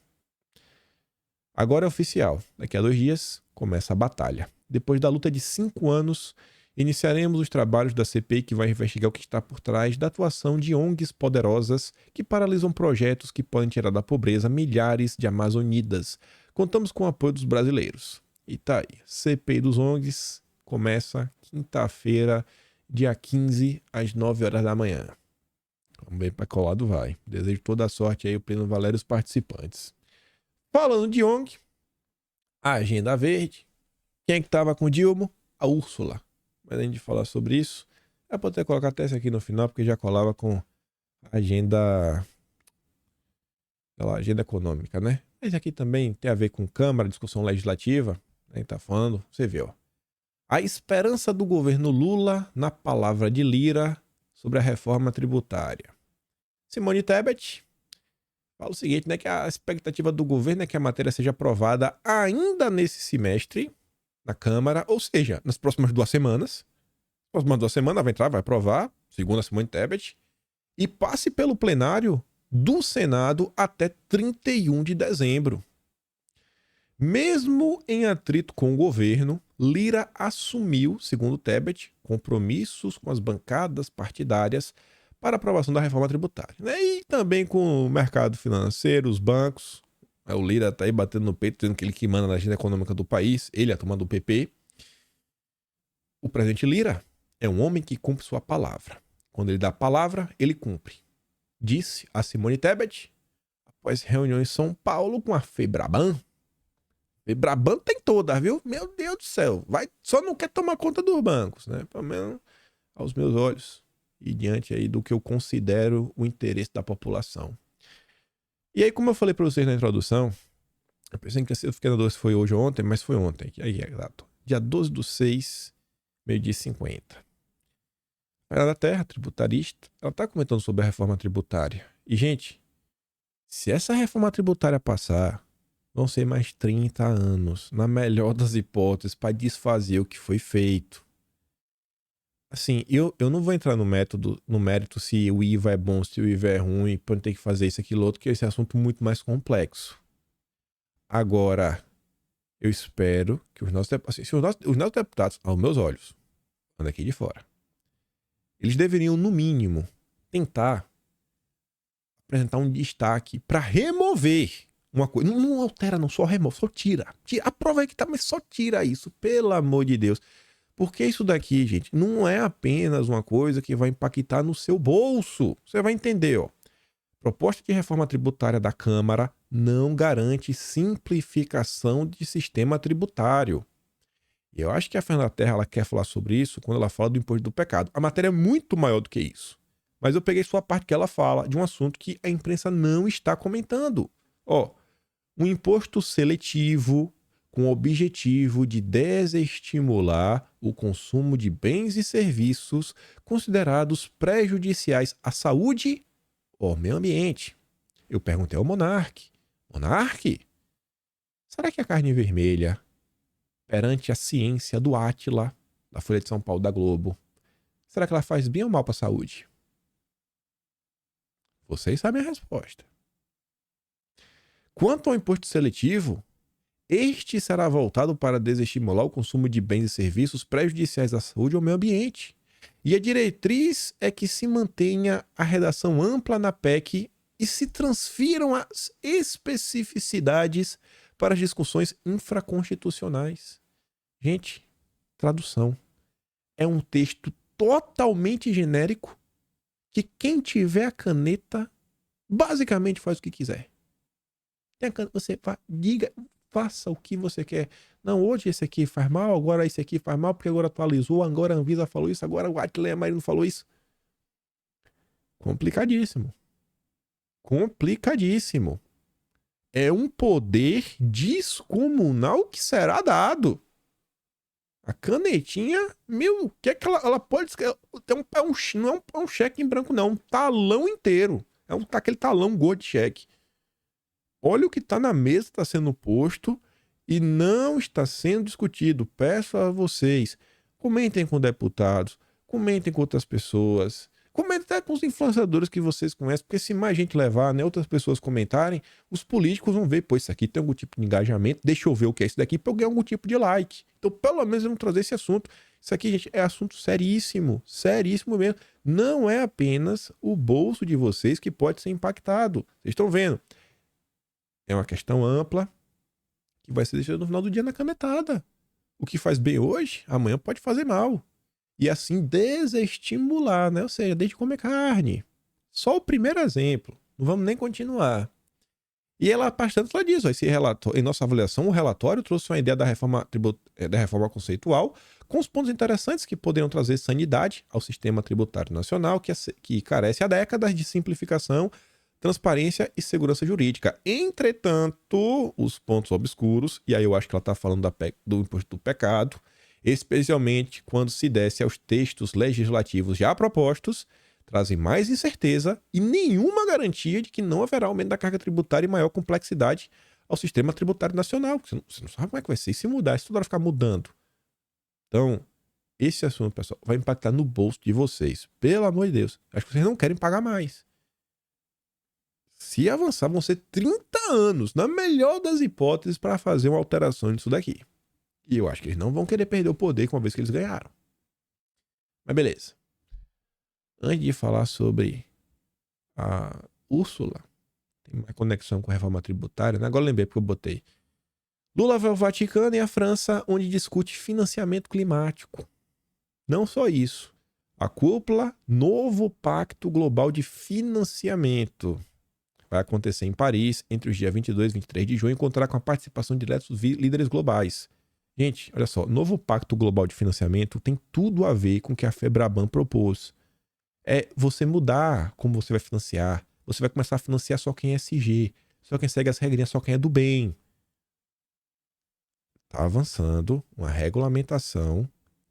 Agora é oficial, daqui a 2 dias começa a batalha. Depois da luta de 5 anos, iniciaremos os trabalhos da CPI que vai investigar o que está por trás da atuação de ONGs poderosas que paralisam projetos que podem tirar da pobreza milhares de amazonidas. Contamos com o apoio dos brasileiros. E tá aí, CPI dos ONGs começa quinta-feira, dia 15, às 9 horas da manhã. Vamos ver para qual lado vai. Desejo toda a sorte aí, o Pleno Valério e os participantes. Falando de ONG, a Agenda Verde. Quem é que tava com o Dilma? A Úrsula. Mas a gente falar sobre isso, é para até colocar até esse aqui no final, porque já colava com a agenda econômica, né? Esse aqui também tem a ver com Câmara, discussão legislativa. A gente tá falando, você vê, ó. A esperança do governo Lula na palavra de Lira sobre a reforma tributária. Simone Tebet fala o seguinte, né? Que a expectativa do governo é que a matéria seja aprovada ainda nesse semestre na Câmara, ou seja, nas próximas 2 semanas. Nas próximas 2 semanas vai entrar, vai aprovar, segundo a Simone Tebet, e passe pelo plenário do Senado até 31 de dezembro. Mesmo em atrito com o governo, Lira assumiu, segundo Tebet, compromissos com as bancadas partidárias para aprovação da reforma tributária. E também com o mercado financeiro, os bancos. O Lira está aí batendo no peito, dizendo que ele que manda na agenda econômica do país, ele é a turma do PP. O presidente Lira é um homem que cumpre sua palavra. Quando ele dá a palavra, ele cumpre. Disse a Simone Tebet, após reunião em São Paulo com a Febraban. Febraban tem todas, viu? Meu Deus do céu. Só não quer tomar conta dos bancos, né? Pelo menos aos meus olhos. E diante aí do que eu considero o interesse da população. E aí, como eu falei para vocês na introdução, eu pensei que eu fiquei na dúvida se foi hoje ou ontem, mas foi ontem. Aí é exato. Dia 12/6, 12h50. A da Terra, tributarista, ela está comentando sobre a reforma tributária. E, gente, se essa reforma tributária passar, vão ser mais 30 anos, na melhor das hipóteses, para desfazer o que foi feito. Assim, eu não vou entrar no mérito se o IVA é bom, se o IVA é ruim, para ter que fazer isso, aquilo, outro, que esse é assunto muito mais complexo. Agora, Eu espero que os nossos deputados, assim, se os nossos deputados, aos meus olhos, andam aqui de fora, eles deveriam, no mínimo, tentar apresentar um destaque para remover uma coisa. Não altera, não, só remove, só tira. A prova é que tá, mas só tira isso, pelo amor de Deus. Porque isso daqui, gente, não é apenas uma coisa que vai impactar no seu bolso. Você vai entender, ó. Proposta de reforma tributária da Câmara não garante simplificação de sistema tributário. E eu acho que a Fernanda Terra ela quer falar sobre isso quando ela fala do imposto do pecado. A matéria é muito maior do que isso. Mas eu peguei só a parte que ela fala de um assunto que a imprensa não está comentando. Ó, um imposto seletivo com o objetivo de desestimular o consumo de bens e serviços considerados prejudiciais à saúde ou meio ambiente. Eu perguntei ao Monark. Monark, será que a carne vermelha, perante a ciência do Átila, da Folha de São Paulo da Globo, será que ela faz bem ou mal para a saúde? Vocês sabem a resposta. Quanto ao imposto seletivo, este será voltado para desestimular o consumo de bens e serviços prejudiciais à saúde ou meio ambiente. E a diretriz é que se mantenha a redação ampla na PEC e se transfiram as especificidades para as discussões infraconstitucionais. Gente, tradução. É um texto totalmente genérico que quem tiver a caneta basicamente faz o que quiser. Você diga, faça o que você quer. Não, hoje esse aqui faz mal, agora esse aqui faz mal, porque agora atualizou, agora a Anvisa falou isso, agora o Atila Marino falou isso. Complicadíssimo. Complicadíssimo. É um poder descomunal que será dado. A canetinha, meu, que é que ela pode... não é um cheque em branco, não. É um talão inteiro. É aquele talão gordo de cheque. Olha o que está na mesa, está sendo posto e não está sendo discutido. Peço a vocês, comentem com deputados, comentem com outras pessoas, comentem até com os influenciadores que vocês conhecem, porque se mais gente levar, né, outras pessoas comentarem, os políticos vão ver, pô, isso aqui tem algum tipo de engajamento, deixa eu ver o que é isso daqui para eu ganhar algum tipo de like. Então, pelo menos, vamos trazer esse assunto. Isso aqui, gente, é assunto seríssimo, seríssimo mesmo. Não é apenas o bolso de vocês que pode ser impactado. Vocês estão vendo? É uma questão ampla que vai ser deixada no final do dia na canetada. O que faz bem hoje, amanhã pode fazer mal. E assim desestimular, né? Ou seja, deixe de comer carne. Só o primeiro exemplo. Não vamos nem continuar. E ela, bastante, ela diz, ó, esse relatório, em nossa avaliação, o relatório trouxe uma ideia da reforma conceitual com os pontos interessantes que poderiam trazer sanidade ao sistema tributário nacional, que carece há décadas de simplificação, transparência e segurança jurídica. Entretanto, os pontos obscuros, e aí eu acho que ela está falando do imposto do pecado, especialmente quando se desce aos textos legislativos já propostos, trazem mais incerteza e nenhuma garantia de que não haverá aumento da carga tributária e maior complexidade ao sistema tributário nacional. Você não sabe como é que vai ser. E se mudar, se toda hora ficar mudando. Então, esse assunto, pessoal, vai impactar no bolso de vocês. Pelo amor de Deus. Acho que vocês não querem pagar mais. Se avançar, vão ser 30 anos, na melhor das hipóteses, para fazer uma alteração nisso daqui. E eu acho que eles não vão querer perder o poder com uma vez que eles ganharam. Mas beleza. Antes de falar sobre a Úrsula, tem uma conexão com a reforma tributária, né? Agora eu lembrei porque eu botei. Lula vai ao Vaticano e a França, onde discute financiamento climático. Não só isso. A cúpula Novo Pacto Global de Financiamento vai acontecer em Paris entre os dias 22 e 23 de junho e contará com a participação direta dos líderes globais. Gente, olha só, Novo Pacto Global de Financiamento tem tudo a ver com o que a FEBRABAN propôs. É você mudar como você vai financiar. Você vai começar a financiar só quem é SG, só quem segue as regrinhas, só quem é do bem. Tá avançando uma regulamentação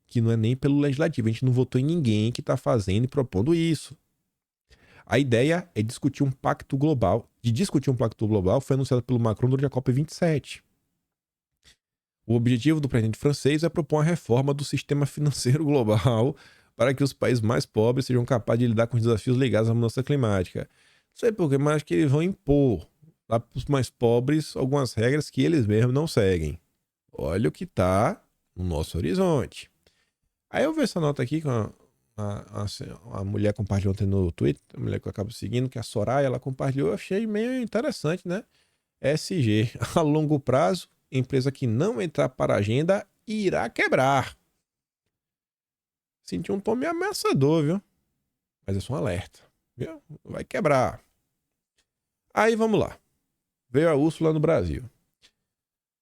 que não é nem pelo legislativo. A gente não votou em ninguém que está fazendo e propondo isso. A ideia é discutir um pacto global. Foi anunciado pelo Macron durante a COP27. O objetivo do presidente francês é propor uma reforma do sistema financeiro global para que os países mais pobres sejam capazes de lidar com os desafios ligados à mudança climática. Não sei porquê, mas acho que eles vão impor para os mais pobres algumas regras que eles mesmos não seguem. Olha o que tá no nosso horizonte. Aí eu vi essa nota aqui com a mulher compartilhou ontem no Twitter, a mulher que eu acabo seguindo, que é a Soraya, ela compartilhou, eu achei meio interessante, né? SG, a longo prazo, empresa que não entrar para a agenda irá quebrar. Senti um tom meio ameaçador, viu? Mas é só um alerta, viu? Vai quebrar. Aí vamos lá. Veio a Úrsula no Brasil.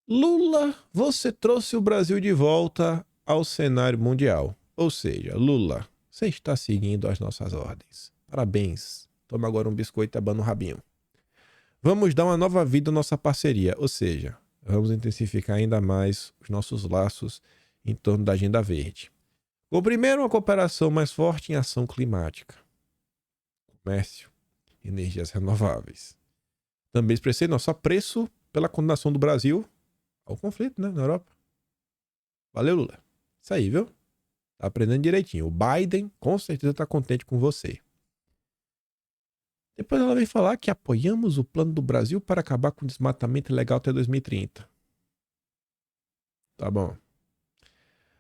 Lula, você trouxe o Brasil de volta ao cenário mundial. Ou seja, Lula, você está seguindo as nossas ordens. Parabéns. Toma agora um biscoito e abana o rabinho. Vamos dar uma nova vida à nossa parceria. Ou seja, vamos intensificar ainda mais os nossos laços em torno da Agenda Verde. O primeiro, uma cooperação mais forte em ação climática. Comércio, energias renováveis. Também expressei nosso apreço pela condenação do Brasil ao conflito, né, na Europa. Valeu, Lula. Isso aí, viu? Tá aprendendo direitinho. O Biden, com certeza, tá contente com você. Depois ela vem falar que apoiamos o plano do Brasil para acabar com o desmatamento ilegal até 2030. Tá bom.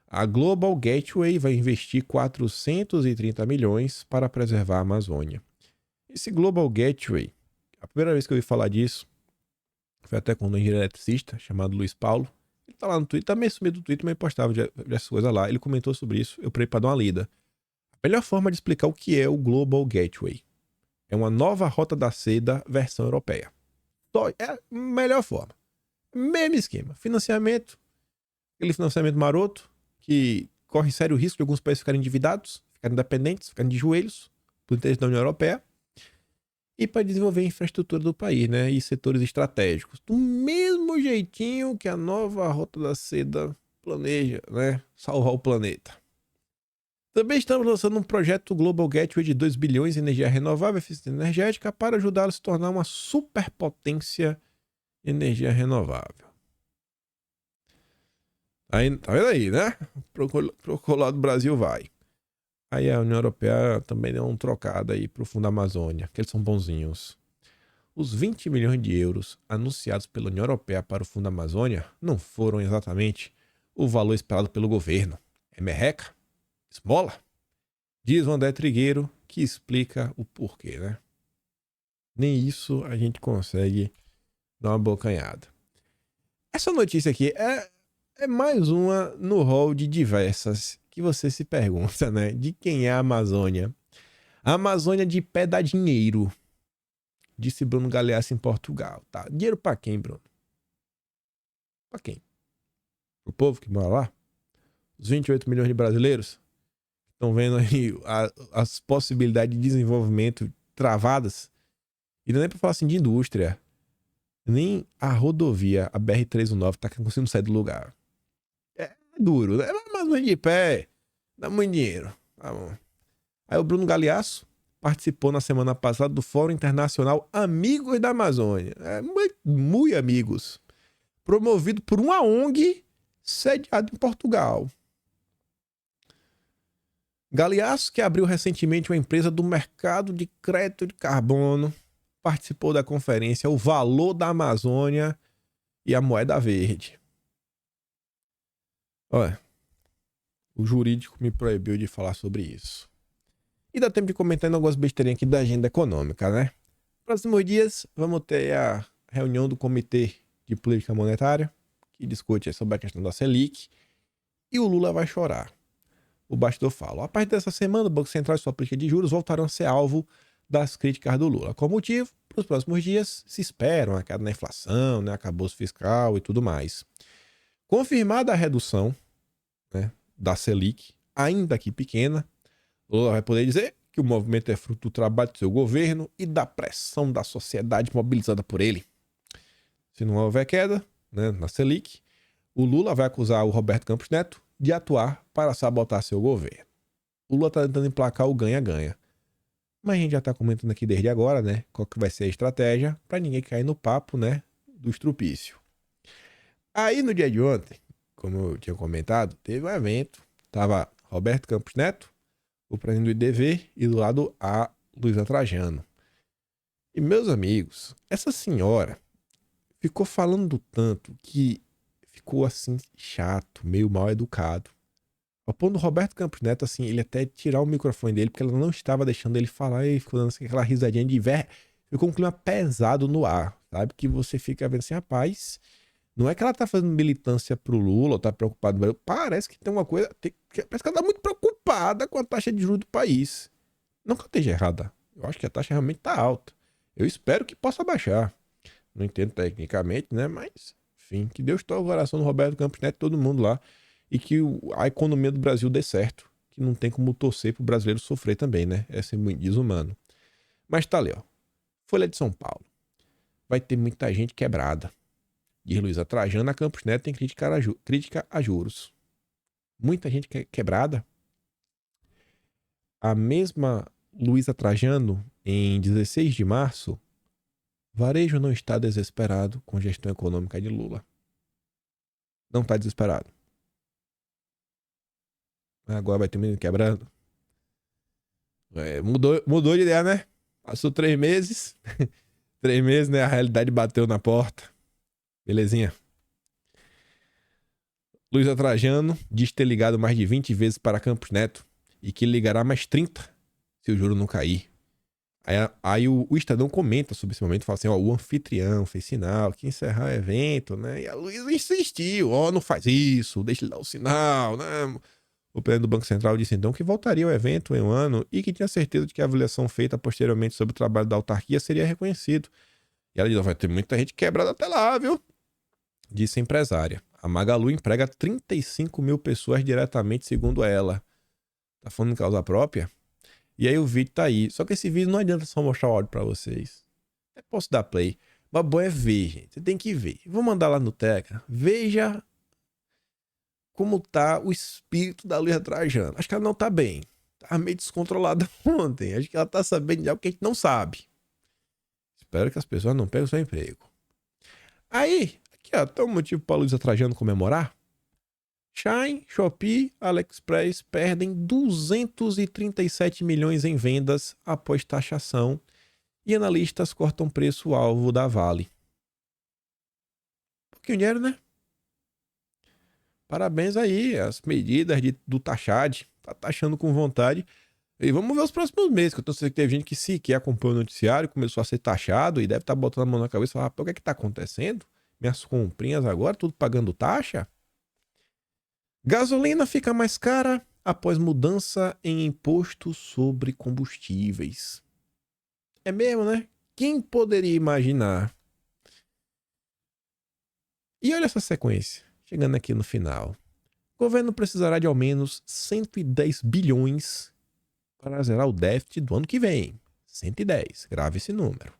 A Global Gateway vai investir 430 milhões para preservar a Amazônia. Esse Global Gateway, a primeira vez que eu ouvi falar disso, foi até com um engenheiro eletricista chamado Luiz Paulo. Ele tá lá no Twitter, tá meio sumido do Twitter, mas postava essas coisas lá. Ele comentou sobre isso, eu parei para dar uma lida. A melhor forma de explicar o que é o Global Gateway é uma nova rota da seda versão europeia. É a melhor forma. Mesmo esquema. Financiamento, aquele financiamento maroto, que corre sério risco de alguns países ficarem endividados, ficarem dependentes, ficarem de joelhos, por interesse da União Europeia. E para desenvolver a infraestrutura do país, né? E setores estratégicos. Do mesmo jeitinho que a nova Rota da Seda planeja, né? Salvar o planeta. Também estamos lançando um projeto Global Gateway de 2 bilhões em energia renovável e eficiência energética para ajudá-lo a se tornar uma superpotência de energia renovável. Aí, tá vendo aí, né? Pro lado do Brasil vai. Aí a União Europeia também deu um trocado aí pro Fundo Amazônia, que eles são bonzinhos. Os 20 milhões de euros anunciados pela União Europeia para o Fundo Amazônia não foram exatamente o valor esperado pelo governo. É merreca? Esmola? Diz o André Trigueiro, que explica o porquê, né? Nem isso a gente consegue dar uma bocanhada. Essa notícia aqui é mais uma no rol de diversas que você se pergunta, né? De quem é a Amazônia? A Amazônia de pé dá dinheiro, disse Bruno Galeasso em Portugal. Tá? Dinheiro pra quem, Bruno? Pra quem? Pro povo que mora lá? Os 28 milhões de brasileiros estão vendo aí as possibilidades de desenvolvimento travadas. E não é nem pra falar assim de indústria. Nem a rodovia, a BR-319, tá conseguindo sair do lugar. É duro, né? Mas não de pé, dá muito dinheiro. Tá bom. Aí o Bruno Galeasso participou na semana passada do Fórum Internacional Amigos da Amazônia. Muito amigos. Promovido por uma ONG sediada em Portugal. Galeasso, que abriu recentemente uma empresa do mercado de crédito de carbono, participou da conferência O Valor da Amazônia e a Moeda Verde. Olha, o jurídico me proibiu de falar sobre isso. E dá tempo de comentar algumas besteirinhas aqui da agenda econômica, né? Próximos dias vamos ter a reunião do Comitê de Política Monetária, que discute sobre a questão da Selic, e o Lula vai chorar. O bastidor fala: a partir dessa semana, o Banco Central e sua política de juros voltarão a ser alvo das críticas do Lula. Qual motivo? Para os próximos dias se esperam a queda na inflação, né, acabouço fiscal e tudo mais. Confirmada a redução, né, da Selic, ainda que pequena, Lula vai poder dizer que o movimento é fruto do trabalho do seu governo e da pressão da sociedade mobilizada por ele. Se não houver queda, né, na Selic, o Lula vai acusar o Roberto Campos Neto de atuar para sabotar seu governo. O Lula está tentando emplacar o ganha-ganha. Mas a gente já está comentando aqui desde agora, né, qual que vai ser a estratégia para ninguém cair no papo, né, do estrupício. Aí no dia de ontem, como eu tinha comentado, teve um evento, tava Roberto Campos Neto, o presidente do IDV, e do lado a Luísa Trajano. E meus amigos, essa senhora ficou falando tanto que ficou assim, chato, meio mal educado. Ao ponto do Roberto Campos Neto, assim, ele até tirar o microfone dele, porque ela não estava deixando ele falar, e ficou dando assim, aquela risadinha de ver. Ficou um clima pesado no ar, sabe? Que você fica vendo assim, rapaz, não é que ela tá fazendo militância pro Lula, ou tá preocupada, parece que tem uma coisa, parece que ela tá muito preocupada com a taxa de juros do país. Não que eu esteja errada, eu acho que a taxa realmente tá alta. Eu espero que possa baixar. Não entendo tecnicamente, né? Mas, enfim, que Deus toque o coração do Roberto Campos Neto e todo mundo lá. E que a economia do Brasil dê certo. Que não tem como torcer pro brasileiro sofrer também, né? É ser muito desumano. Mas tá ali, ó. Folha de São Paulo. Vai ter muita gente quebrada. Diz Luísa Trajano, a Campos Neto tem crítica a juros. Muita gente quebrada. A mesma Luísa Trajano, em 16 de março, varejo não está desesperado com gestão econômica de Lula. Não está desesperado. Agora vai ter menino quebrando. Mudou de ideia, né? Passou 3 meses. 3 meses, né? A realidade bateu na porta. Belezinha. Luísa Trajano diz ter ligado mais de 20 vezes para Campos Neto e que ligará mais 30 se o juro não cair. Aí o Estadão comenta sobre esse momento, fala assim, ó, o anfitrião fez sinal que encerrar o evento, né? E a Luísa insistiu, ó, não faz isso, deixa ele dar o sinal, né? O presidente do Banco Central disse então que voltaria ao evento em um ano e que tinha certeza de que a avaliação feita posteriormente sobre o trabalho da autarquia seria reconhecido. E ela diz, ó, vai ter muita gente quebrada até lá, viu? Disse a empresária. A Magalu emprega 35 mil pessoas diretamente, segundo ela. Tá falando em causa própria? E aí o vídeo tá aí. Só que esse vídeo não adianta só mostrar o áudio pra vocês. Eu posso dar play. Mas bom é ver, gente. Você tem que ver. Vou mandar lá no Teca. Veja como tá o espírito da Luísa Trajano. Acho que ela não tá bem. Tá meio descontrolada ontem. Acho que ela tá sabendo de algo que a gente não sabe. Espero que as pessoas não peguem o seu emprego. Aí, aqui ó, tem um motivo pra Luísa Trajano comemorar. Shine, Shopee, AliExpress perdem 237 milhões em vendas após taxação e analistas cortam preço-alvo da Vale. Pouquinho dinheiro, né? Parabéns aí, as medidas do Taxad. Tá taxando com vontade. E vamos ver os próximos meses, que eu tô sentindo que teve gente que sequer acompanhou o noticiário, começou a ser taxado e deve estar botando a mão na cabeça e falar, o que é que tá acontecendo? Minhas comprinhas agora, tudo pagando taxa? Gasolina fica mais cara após mudança em imposto sobre combustíveis. É mesmo, né? Quem poderia imaginar? E olha essa sequência, chegando aqui no final. O governo precisará de ao menos 110 bilhões para zerar o déficit do ano que vem. 110, grave esse número.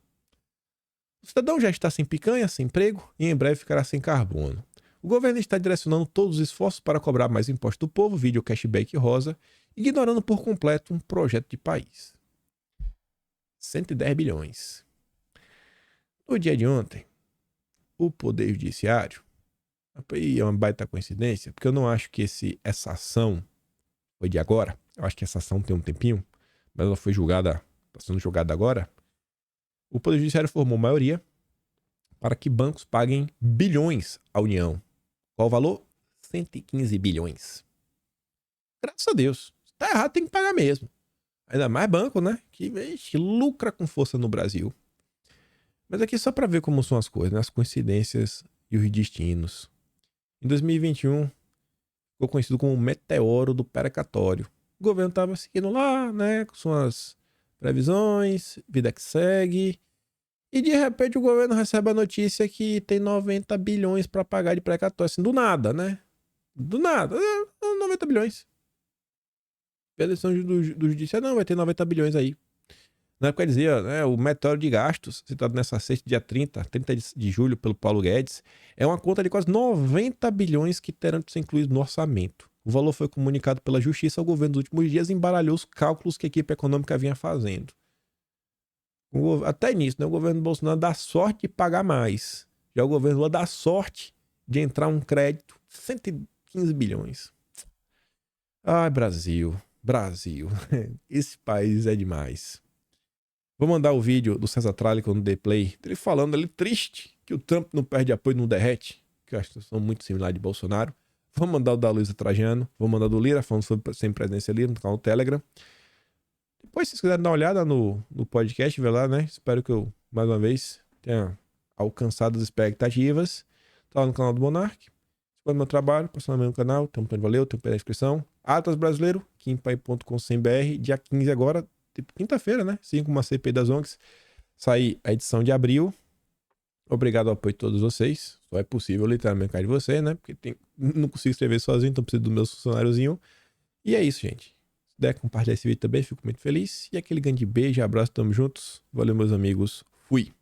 O cidadão já está sem picanha, sem emprego e em breve ficará sem carbono. O governo está direcionando todos os esforços para cobrar mais imposto do povo, vídeo cashback rosa, ignorando por completo um projeto de país. 110 bilhões. No dia de ontem, o Poder Judiciário, e é uma baita coincidência, porque eu não acho que essa ação foi de agora, eu acho que essa ação tem um tempinho, mas ela foi julgada, está sendo julgada agora. O Poder Judiciário formou maioria para que bancos paguem bilhões à União. Qual o valor? 115 bilhões. Graças a Deus. Se tá errado, tem que pagar mesmo. Ainda mais banco, né? Que lucra com força no Brasil. Mas aqui só para ver como são as coisas, né? As coincidências e os destinos. Em 2021, ficou conhecido como o meteoro do precatório. O governo estava seguindo lá, né? Com suas previsões, vida que segue. E de repente o governo recebe a notícia que tem 90 bilhões para pagar de precatório. Assim, do nada, né? Do nada. 90 bilhões. A decisão do judiciário, não, vai ter 90 bilhões aí. Na época dizia, né, o meteoro de gastos, citado nessa sexta, dia 30 de julho, pelo Paulo Guedes, é uma conta de quase 90 bilhões que terão de ser incluídos no orçamento. O valor foi comunicado pela Justiça ao governo nos últimos dias e embaralhou os cálculos que a equipe econômica vinha fazendo. Até nisso, né? O governo Bolsonaro dá sorte de pagar mais. Já o governo Lula dá sorte de entrar um crédito 115 bilhões. Ai, Brasil. Esse país é demais. Vou mandar o vídeo do César Tralli quando dei play. Ele falando ali triste que o Trump não perde apoio, não derrete. que eu acho que são muito similares de Bolsonaro. Vou mandar o da Luísa Trajano, vou mandar o do Lira, falando sobre semipresidencialismo, no canal do Telegram. Depois, se vocês quiserem dar uma olhada no podcast, vê lá, né? Espero que eu, mais uma vez, tenha alcançado as expectativas. Tá lá no canal do Monark. Se meu trabalho, passando no meu canal, tem um botão de valeu, tem um pé na descrição. Atlas Brasileiro, kimpai.com.br, dia 15 agora, quinta-feira, né? 5, uma CP das ONGs. Sair a edição de abril. Obrigado ao apoio de todos vocês. Só é possível, literalmente, cair de você, né? Porque não consigo escrever sozinho, então preciso dos meus funcionáriozinhos. E é isso, gente. Se puder compartilhar esse vídeo também, fico muito feliz. E aquele grande beijo, abraço, tamo juntos. Valeu, meus amigos. Fui.